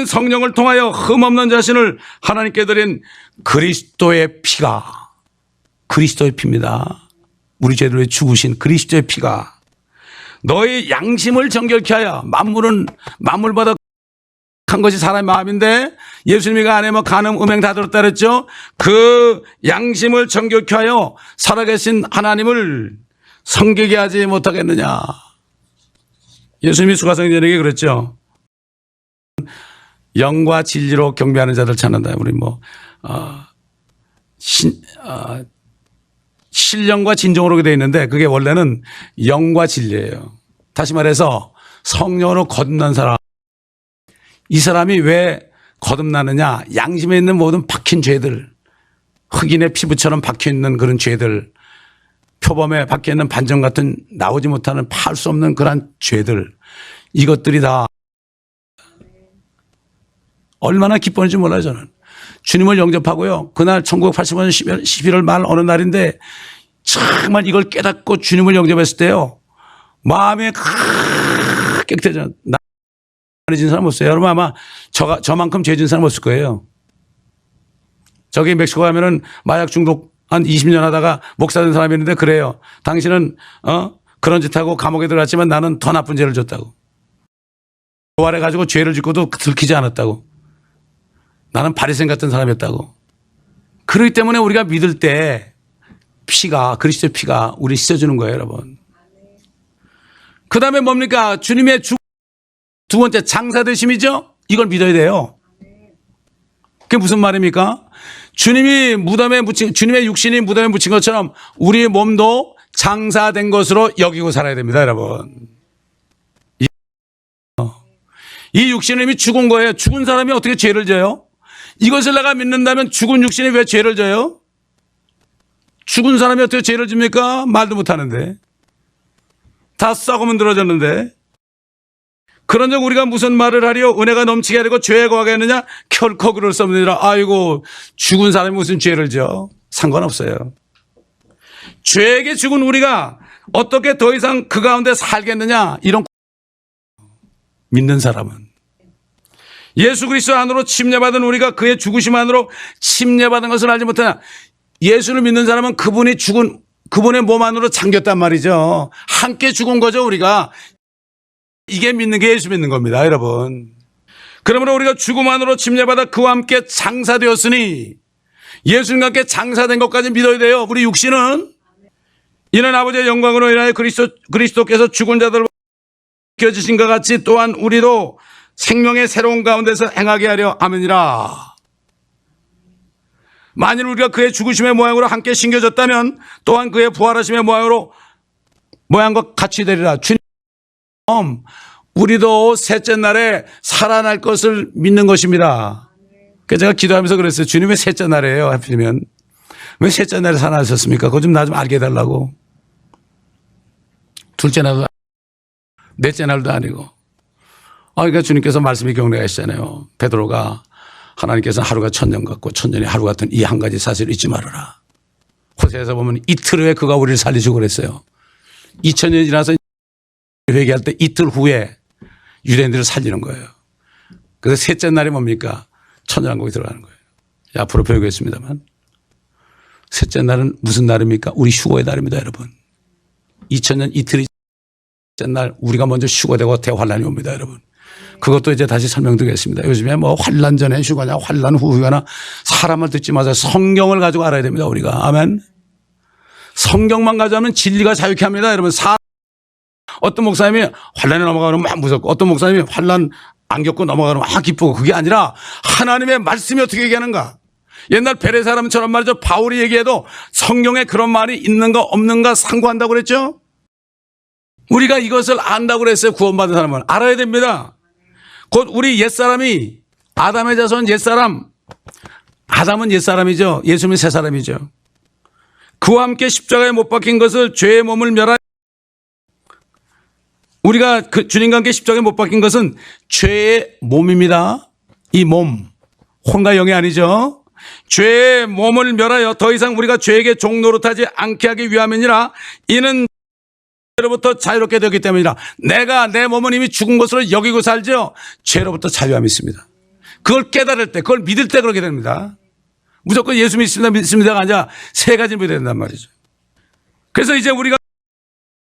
성령을 통하여 흠없는 자신을 하나님께 드린 그리스도의 피가, 그리스도의 피입니다. 우리 죄를 위해 죽으신 그리스도의 피가 너의 양심을 정결케 하여 만물보다 한 것이 사람의 마음인데 예수님이 그 안에 뭐 간음, 음행 다 들었다 그랬죠. 그 양심을 정결케 하여 살아계신 하나님을 성기게 하지 못하겠느냐. 예수님이 수가성전에게 그랬죠. 영과 진리로 경배하는 자들 찾는다. 우리 신령과 진정으로 되어 있는데 그게 원래는 영과 진리예요. 다시 말해서 성령으로 거듭난 사람. 이 사람이 왜 거듭나느냐. 양심에 있는 모든 박힌 죄들, 흑인의 피부처럼 박혀있는 그런 죄들, 표범에 박혀있는 반점 같은 나오지 못하는 파할 수 없는 그런 죄들, 이것들이 다 얼마나 기뻤는지 몰라요. 저는 주님을 영접하고요, 그날 1985년 11월 말 어느 날인데 정말 이걸 깨닫고 주님을 영접했을 때요, 마음이 깨끗해져. 진 사람 없어요. 여러분 아마 저만큼 죄 진 사람 없을 거예요. 저기 멕시코 가면은 마약 중독 한 20년 하다가 목사 된 사람이 있는데 그래요. 당신은 그런 짓 하고 감옥에 들어갔지만 나는 더 나쁜 죄를 졌다고. 교활해가지고 죄를 짓고도 들키지 않았다고. 나는 바리새인 같은 사람이었다고. 그렇기 때문에 우리가 믿을 때 피가, 그리스도의 피가 우리 씻어주는 거예요, 여러분. 그 다음에 뭡니까? 주님의 두 번째 장사되심이죠. 이걸 믿어야 돼요. 그게 무슨 말입니까? 주님이 무덤에 묻힌, 주님의 육신이 무덤에 묻힌 것처럼 우리의 몸도 장사된 것으로 여기고 살아야 됩니다, 여러분. 이 육신은 이미 죽은 거예요. 죽은 사람이 어떻게 죄를 져요? 이것을 내가 믿는다면 죽은 육신이 왜 죄를 져요? 죽은 사람이 어떻게 죄를 집니까? 말도 못하는데. 다 썩으면 늘어졌는데. 그런즉 우리가 무슨 말을 하리요? 은혜가 넘치게 하려고 죄에 거하겠느냐? 결코 그럴 수 없느니라. 아이고, 죽은 사람이 무슨 죄를 져? 상관없어요. 죄에게 죽은 우리가 어떻게 더 이상 그 가운데 살겠느냐? 이런 믿는 사람은. 예수 그리스도 안으로 침례받은 우리가 그의 죽으심 안으로 침례받은 것을 알지 못하냐? 예수를 믿는 사람은 그분이 죽은 그분의 몸 안으로 잠겼단 말이죠. 함께 죽은 거죠, 우리가. 이게 믿는 게 예수 믿는 겁니다, 여러분. 그러므로 우리가 죽음 안으로 침례받아 그와 함께 장사되었으니 예수님과 함께 장사된 것까지 믿어야 돼요. 우리 육신은. 이는 아버지의 영광으로 인하여 그리스도께서 죽은 자들을 지신 것 같이 또한 우리도 생명의 새로운 가운데서 행하게 하려 함이니라. 만일 우리가 그의 죽으심의 모양으로 함께 심겨졌다면 또한 그의 부활하심의 모양과 같이 되리라. 주님, 우리도 셋째 날에 살아날 것을 믿는 것입니다. 그래서 제가 기도하면서 그랬어요. 주님 왜 셋째 날이에요? 하필이면 왜 셋째 날에 살아나셨습니까? 그거 좀 나 좀 알게 해달라고. 둘째 날도 넷째 날도 아니고. 그러니까 주님께서 말씀이 경례하시잖아요. 베드로가 하나님께서 하루가 천년 같고 천년이 하루 같은 이 한 가지 사실을 잊지 말아라. 호세에서 보면 이틀 후에 그가 우리를 살리시고 그랬어요. 2000년이 지나서 회개할 때 이틀 후에 유대인들을 살리는 거예요. 그래서 셋째 날이 뭡니까? 천년왕국이 들어가는 거예요. 앞으로 배우겠습니다만 셋째 날은 무슨 날입니까? 우리 휴거의 날입니다, 여러분. 2000년 이틀이 셋째 날 우리가 먼저 휴거되고 대환란이 옵니다, 여러분. 그것도 이제 다시 설명드리겠습니다. 요즘에 뭐 환란 전에 휴거냐 환란 후 휴거냐 사람을 듣지 마세요. 성경을 가지고 알아야 됩니다, 우리가. 아멘. 성경만 가지고 하면 진리가 자유케 합니다, 여러분. 어떤 목사님이 환란에 넘어가면 막 무섭고 어떤 목사님이 환란 안 겪고 넘어가면 막 기쁘고 그게 아니라 하나님의 말씀이 어떻게 얘기하는가. 옛날 베레 사람처럼 말이죠. 바울이 얘기해도 성경에 그런 말이 있는가 없는가 상고한다고 그랬죠. 우리가 이것을 안다고 그랬어요. 구원받은 사람은. 알아야 됩니다. 곧 우리 옛사람이 아담의 자손 옛사람, 아담은 옛사람이죠. 예수님은 새사람이죠. 그와 함께 십자가에 못 박힌 것을 죄의 몸을 멸하여 우리가 주님과 함께 십자가에 못 박힌 것은 죄의 몸입니다. 이 몸, 혼과 영이 아니죠. 죄의 몸을 멸하여 더 이상 우리가 죄에게 종노릇하지 않게 하기 위함이니라. 이는 죄로부터 자유롭게 되었기 때문이라. 내가 내 몸은 이미 죽은 것으로 여기고 살죠. 죄로부터 자유함이 있습니다. 그걸 깨달을 때, 그걸 믿을 때 그렇게 됩니다. 무조건 예수 믿습니다가 아니라 세 가지 믿어야 된단 말이죠. 그래서 이제 우리가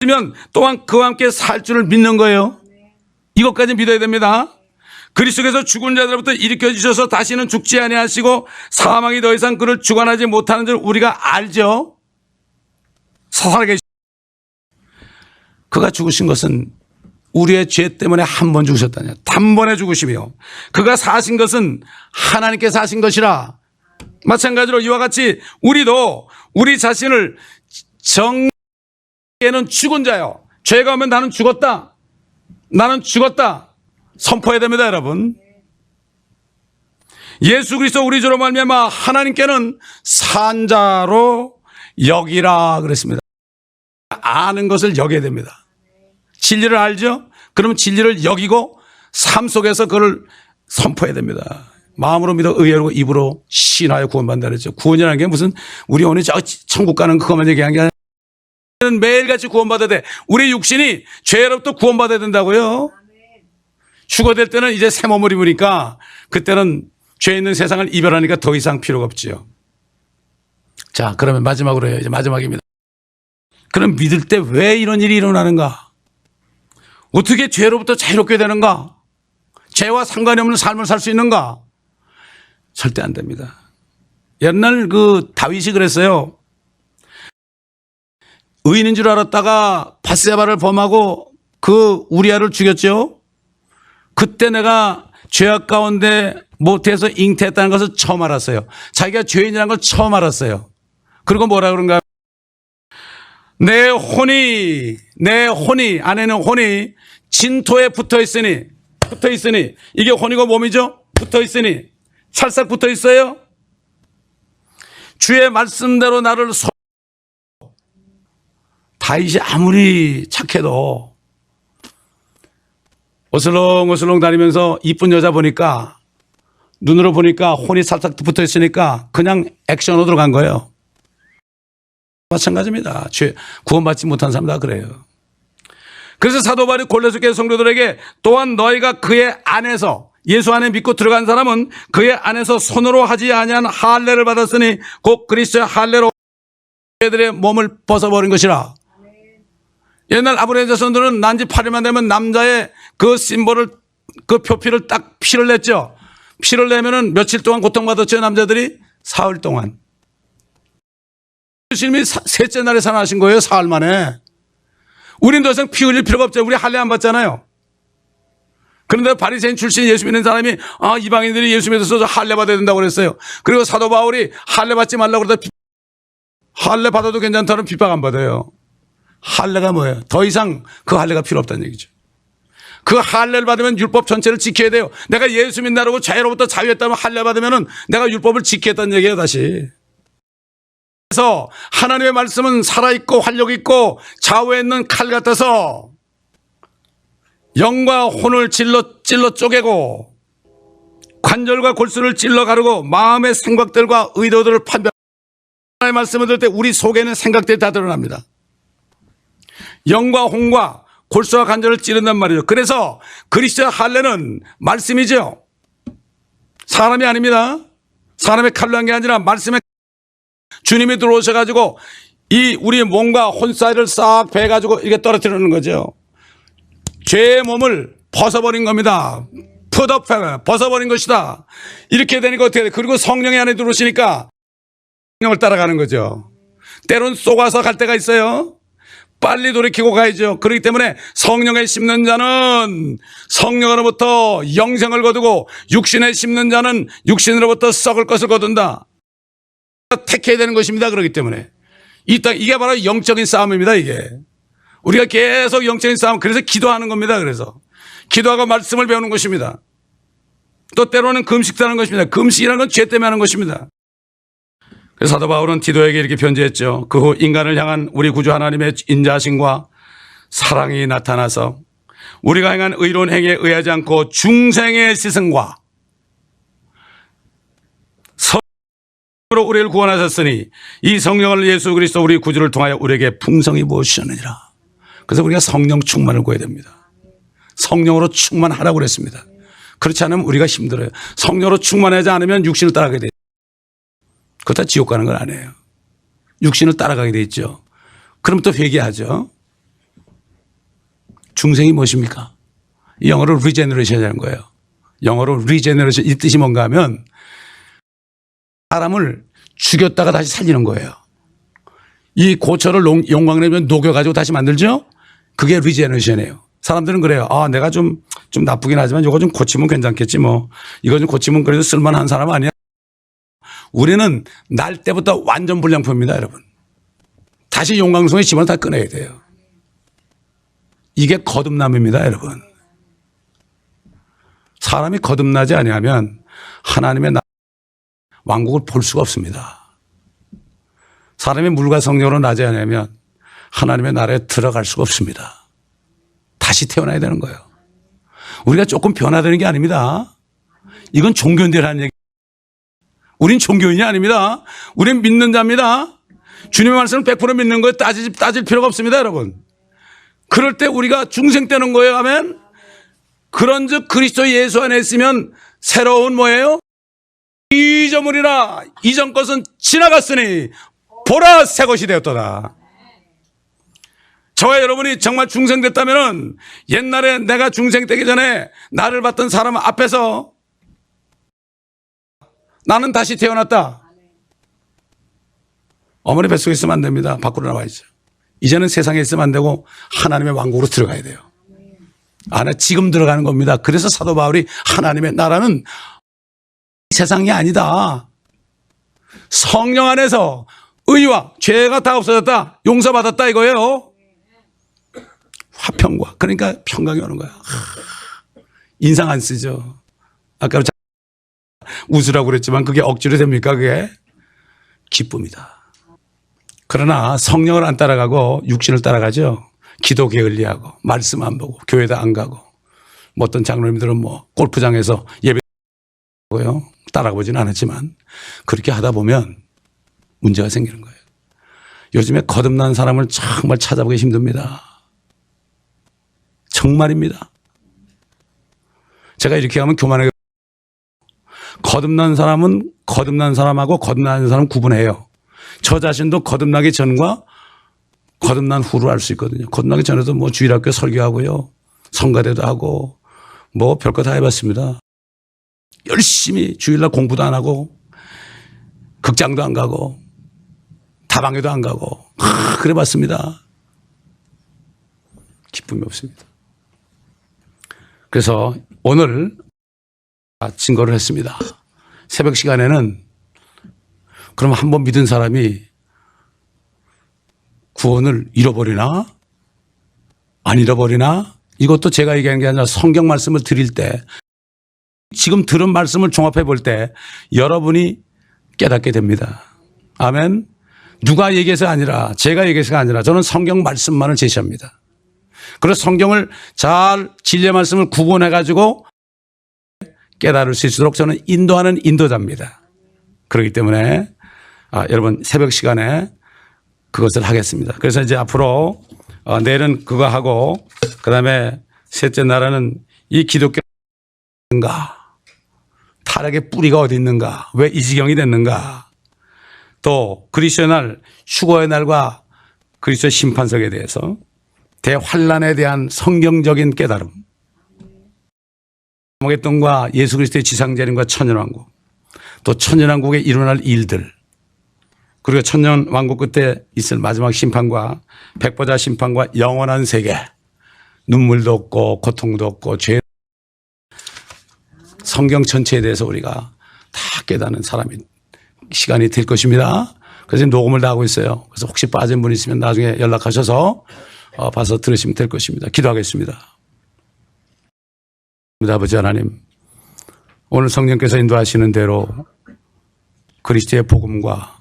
면 또한 그와 함께 살 줄을 믿는 거예요. 이것까지 믿어야 됩니다. 그리스도께서 죽은 자들로부터 일으켜 주셔서 다시는 죽지 아니하시고 사망이 더 이상 그를 주관하지 못하는 줄 우리가 알죠. 살아계시 그가 죽으신 것은 우리의 죄 때문에 한 번 죽으셨다냐. 단번에 죽으시며 그가 사신 것은 하나님께서 하신 것이라. 마찬가지로 이와 같이 우리도 우리 자신을 얘는 죽은 자요. 죄가 오면 나는 죽었다. 나는 죽었다. 선포해야 됩니다, 여러분. 예수 그리스도 우리 주로 말미암아 하나님께는 산 자로 여기라 그랬습니다. 아는 것을 여겨야 됩니다. 진리를 알죠? 그러면 진리를 여기고 삶 속에서 그걸 선포해야 됩니다. 마음으로 믿어 의외로 입으로 신하여 구원받는다 그랬죠. 구원이라는 게 무슨 우리 오늘 저 천국 가는 그것만 얘기한 게 아니라 매일같이 구원받아야 돼. 우리 육신이 죄로부터 구원받아야 된다고요. 휴거될 때는 이제 새 몸을 입으니까 그때는 죄 있는 세상을 이별하니까 더 이상 필요가 없지요. 자, 그러면 마지막으로 해요. 이제 마지막입니다. 그럼 믿을 때 왜 이런 일이 일어나는가? 어떻게 죄로부터 자유롭게 되는가? 죄와 상관이 없는 삶을 살 수 있는가? 절대 안 됩니다. 옛날 다윗이 그랬어요. 의인인 줄 알았다가 밧세바를 범하고 우리아를 죽였죠. 그때 내가 죄악 가운데 못해서 잉태했다는 것을 처음 알았어요. 자기가 죄인이라는 걸 처음 알았어요. 그리고 뭐라 그런가? 내 혼이 안에는 혼이 진토에 붙어 있으니 이게 혼이고 몸이죠. 붙어 있으니 찰싹 붙어 있어요. 주의 말씀대로 나를 다윗이 아무리 착해도 어슬렁어슬렁 다니면서 이쁜 여자 보니까 눈으로 보니까 혼이 살짝 붙어 있으니까 그냥 액션으로 들어간 거예요. 마찬가지입니다. 구원받지 못한 사람 다 그래요. 그래서 사도 바울이 골로새 교회 성도들에게 또한 너희가 그의 안에서 예수 안에 믿고 들어간 사람은 그의 안에서 손으로 하지 아니한 할례를 받았으니 곧 그리스도의 할례로 그들의 몸을 벗어버린 것이라. 옛날 아브라함 자손들은 난지 8일만 되면 남자의 그 심볼을 그 표피를 딱 피를 냈죠. 피를 내면은 며칠 동안 고통받았죠. 남자들이 사흘 동안. 예수님이 셋째 날에 살아나신 거예요. 사흘 만에. 우린 더 이상 피 흘릴 필요가 없죠. 우리 할례 안 받잖아요. 그런데 바리새인 출신 예수 믿는 사람이 이방인들이 예수 믿어서 할례 받아야 된다고 그랬어요. 그리고 사도 바울이 할례 받지 말라고 그러다 할례 받아도 괜찮다는 핍박 안 받아요. 할례가 뭐예요? 더 이상 그 할례가 필요 없다는 얘기죠. 그 할례를 받으면 율법 전체를 지켜야 돼요. 내가 예수 믿나라고 죄로부터 자유했다면 할례 받으면 내가 율법을 지켰다는 얘기예요. 다시. 그래서 하나님의 말씀은 살아있고 활력있고 좌우에 있는 칼 같아서 영과 혼을 찔러 쪼개고 관절과 골수를 찔러 가르고 마음의 생각들과 의도들을 판별. 하나님의 말씀을 들을 때 우리 속에는 생각들이 다 드러납니다. 영과 혼과 골수와 관절을 찌른단 말이죠. 그래서 그리스도의 할례는 말씀이죠. 사람이 아닙니다. 사람의 칼로 한 게 아니라 말씀의 주님이 들어오셔가지고 이 우리 몸과 혼 사이를 싹 베가지고 이렇게 떨어뜨리는 거죠. 죄의 몸을 벗어버린 겁니다. 벗어버린 것이다. 이렇게 되니까 어떻게 돼? 그리고 성령이 안에 들어오시니까 성령을 따라가는 거죠. 때론 쏘가서 갈 때가 있어요. 빨리 돌이키고 가야죠. 그렇기 때문에 성령에 심는 자는 성령으로부터 영생을 거두고 육신에 심는 자는 육신으로부터 썩을 것을 거둔다. 택해야 되는 것입니다. 그렇기 때문에 이게 바로 영적인 싸움입니다. 이게 우리가 계속 영적인 싸움, 그래서 기도하는 겁니다. 그래서 기도하고 말씀을 배우는 것입니다. 또 때로는 금식도 하는 것입니다. 금식이라는 건 죄 때문에 하는 것입니다. 그래서 사도 바울은 디도에게 이렇게 편지했죠. 그 후 인간을 향한 우리 구주 하나님의 인자하심과 사랑이 나타나서 우리가 행한 의로운 행위에 의하지 않고 중생의 시승과 성령으로 우리를 구원하셨으니 이 성령을 예수 그리스도 우리 구주를 통하여 우리에게 풍성히 부으시느니라. 그래서 우리가 성령 충만을 구해야 됩니다. 성령으로 충만하라고 그랬습니다. 그렇지 않으면 우리가 힘들어요. 성령으로 충만하지 않으면 육신을 따라가게 돼요. 그거 다 지옥 가는 건 아니에요. 육신을 따라가게 돼 있죠. 그럼 또 회개하죠. 중생이 무엇입니까? 영어로 리제너레이션이라는 거예요. 영어로 리제너레이션, 이 뜻이 뭔가 하면 사람을 죽였다가 다시 살리는 거예요. 이 고철을 용광내면 녹여가지고 다시 만들죠? 그게 리제너레이션이에요. 사람들은 그래요. 내가 좀 나쁘긴 하지만 이거 좀 고치면 괜찮겠지 뭐. 이거 좀 고치면 그래도 쓸만한 사람 아니야. 우리는 날 때부터 완전 불량품입니다, 여러분. 다시 용광송에 집어넣어 다 꺼내야 돼요. 이게 거듭남입니다, 여러분. 사람이 거듭나지 아니하면 하나님의 왕국을 볼 수가 없습니다. 사람이 물과 성령으로 나지 않으면 하나님의 나라에 들어갈 수가 없습니다. 다시 태어나야 되는 거예요. 우리가 조금 변화되는 게 아닙니다. 이건 종교인들이라는 얘기. 우린 종교인이 아닙니다. 우린 믿는 자입니다. 주님의 말씀을 100% 믿는 거에 따질 필요가 없습니다, 여러분. 그럴 때 우리가 중생되는 거예요, 아멘. 그런즉 그리스도 예수 안에 있으면 새로운 뭐예요? 이저물이라 이전 것은 지나갔으니 보라 새 것이 되었도다. 저와 여러분이 정말 중생됐다면 옛날에 내가 중생되기 전에 나를 봤던 사람 앞에서 나는 다시 태어났다. 어머니 뱃속에 있으면 안 됩니다. 밖으로 나와야죠. 이제는 세상에 있으면 안 되고 하나님의 왕국으로 들어가야 돼요. 안에 지금 들어가는 겁니다. 그래서 사도 바울이 하나님의 나라는 세상이 아니다. 성령 안에서 의와 죄가 다 없어졌다. 용서받았다 이거예요. 화평과, 그러니까 평강이 오는 거야. 인상 안 쓰죠. 아까 웃으라고 그랬지만 그게 억지로 됩니까? 그게 기쁨이다. 그러나 성령을 안 따라가고 육신을 따라가죠. 기도 게을리하고 말씀 안 보고 교회도 안 가고 뭐 어떤 장로님들은 뭐 골프장에서 예배고요. 따라가보지는 않았지만 그렇게 하다 보면 문제가 생기는 거예요. 요즘에 거듭난 사람을 정말 찾아보기 힘듭니다. 정말입니다. 제가 이렇게 하면 교만하게 거듭난 사람은 거듭난 사람하고 거듭난 사람 구분해요. 저 자신도 거듭나기 전과 거듭난 후를 알 수 있거든요. 거듭나기 전에도 뭐 주일학교 설교하고요. 성가대도 하고 뭐 별거 다 해봤습니다. 열심히 주일날 공부도 안 하고 극장도 안 가고 다방에도 안 가고 그래 봤습니다. 기쁨이 없습니다. 그래서 오늘 증거를 했습니다. 새벽 시간에는 그럼 한번 믿은 사람이 구원을 잃어버리나? 안 잃어버리나? 이것도 제가 얘기하는 게 아니라 성경 말씀을 드릴 때 지금 들은 말씀을 종합해 볼 때 여러분이 깨닫게 됩니다. 아멘. 누가 얘기해서가 아니라 제가 얘기해서가 아니라 저는 성경 말씀만을 제시합니다. 그래서 성경을 잘 진리의 말씀을 구분해 가지고 깨달을 수 있도록 저는 인도하는 인도자입니다. 그렇기 때문에 여러분 새벽 시간에 그것을 하겠습니다. 그래서 이제 앞으로 내일은 그거 하고 그다음에 셋째 날에는 이 기독교인가 타락의 뿌리가 어디 있는가 왜 이 지경이 됐는가 또 그리스도의 날 휴거의 날과 그리스도의 심판석에 대해서 대환란에 대한 성경적인 깨달음 모겟돈과 예수 그리스도의 지상재림과 천년왕국 또 천년왕국에 일어날 일들 그리고 천년왕국 끝에 있을 마지막 심판과 백보자 심판과 영원한 세계 눈물도 없고 고통도 없고 죄 성경 전체에 대해서 우리가 다 깨닫는 사람이 시간이 될 것입니다. 그래서 녹음을 다 하고 있어요. 그래서 혹시 빠진 분 있으면 나중에 연락하셔서 봐서 들으시면 될 것입니다. 기도하겠습니다. 아버지 하나님, 오늘 성령께서 인도하시는 대로 그리스도의 복음과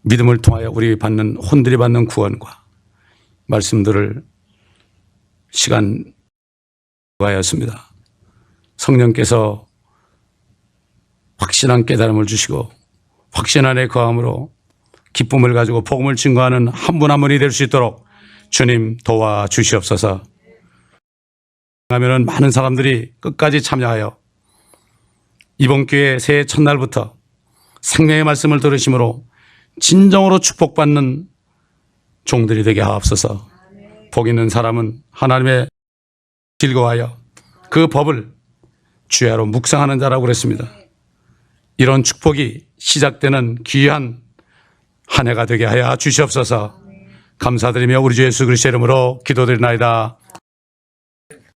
믿음을 통하여 우리 받는 혼들이 받는 구원과 말씀들을 시간 하였습니다. 성령께서 확신한 깨달음을 주시고 확신 안에 거함으로 기쁨을 가지고 복음을 증거하는 한 분 한 분이 될 수 있도록 주님 도와주시옵소서. 하면은 많은 사람들이 끝까지 참여하여 이번 기회 새해 첫날부터 생명의 말씀을 들으심으로 진정으로 축복받는 종들이 되게 하옵소서. 복 있는 사람은 하나님의 즐거워하여 그 법을 주야로 묵상하는 자라고 그랬습니다. 이런 축복이 시작되는 귀한 한 해가 되게 하여 주시옵소서. 감사드리며 우리 주 예수 그리스도의 이름으로 기도드리나이다.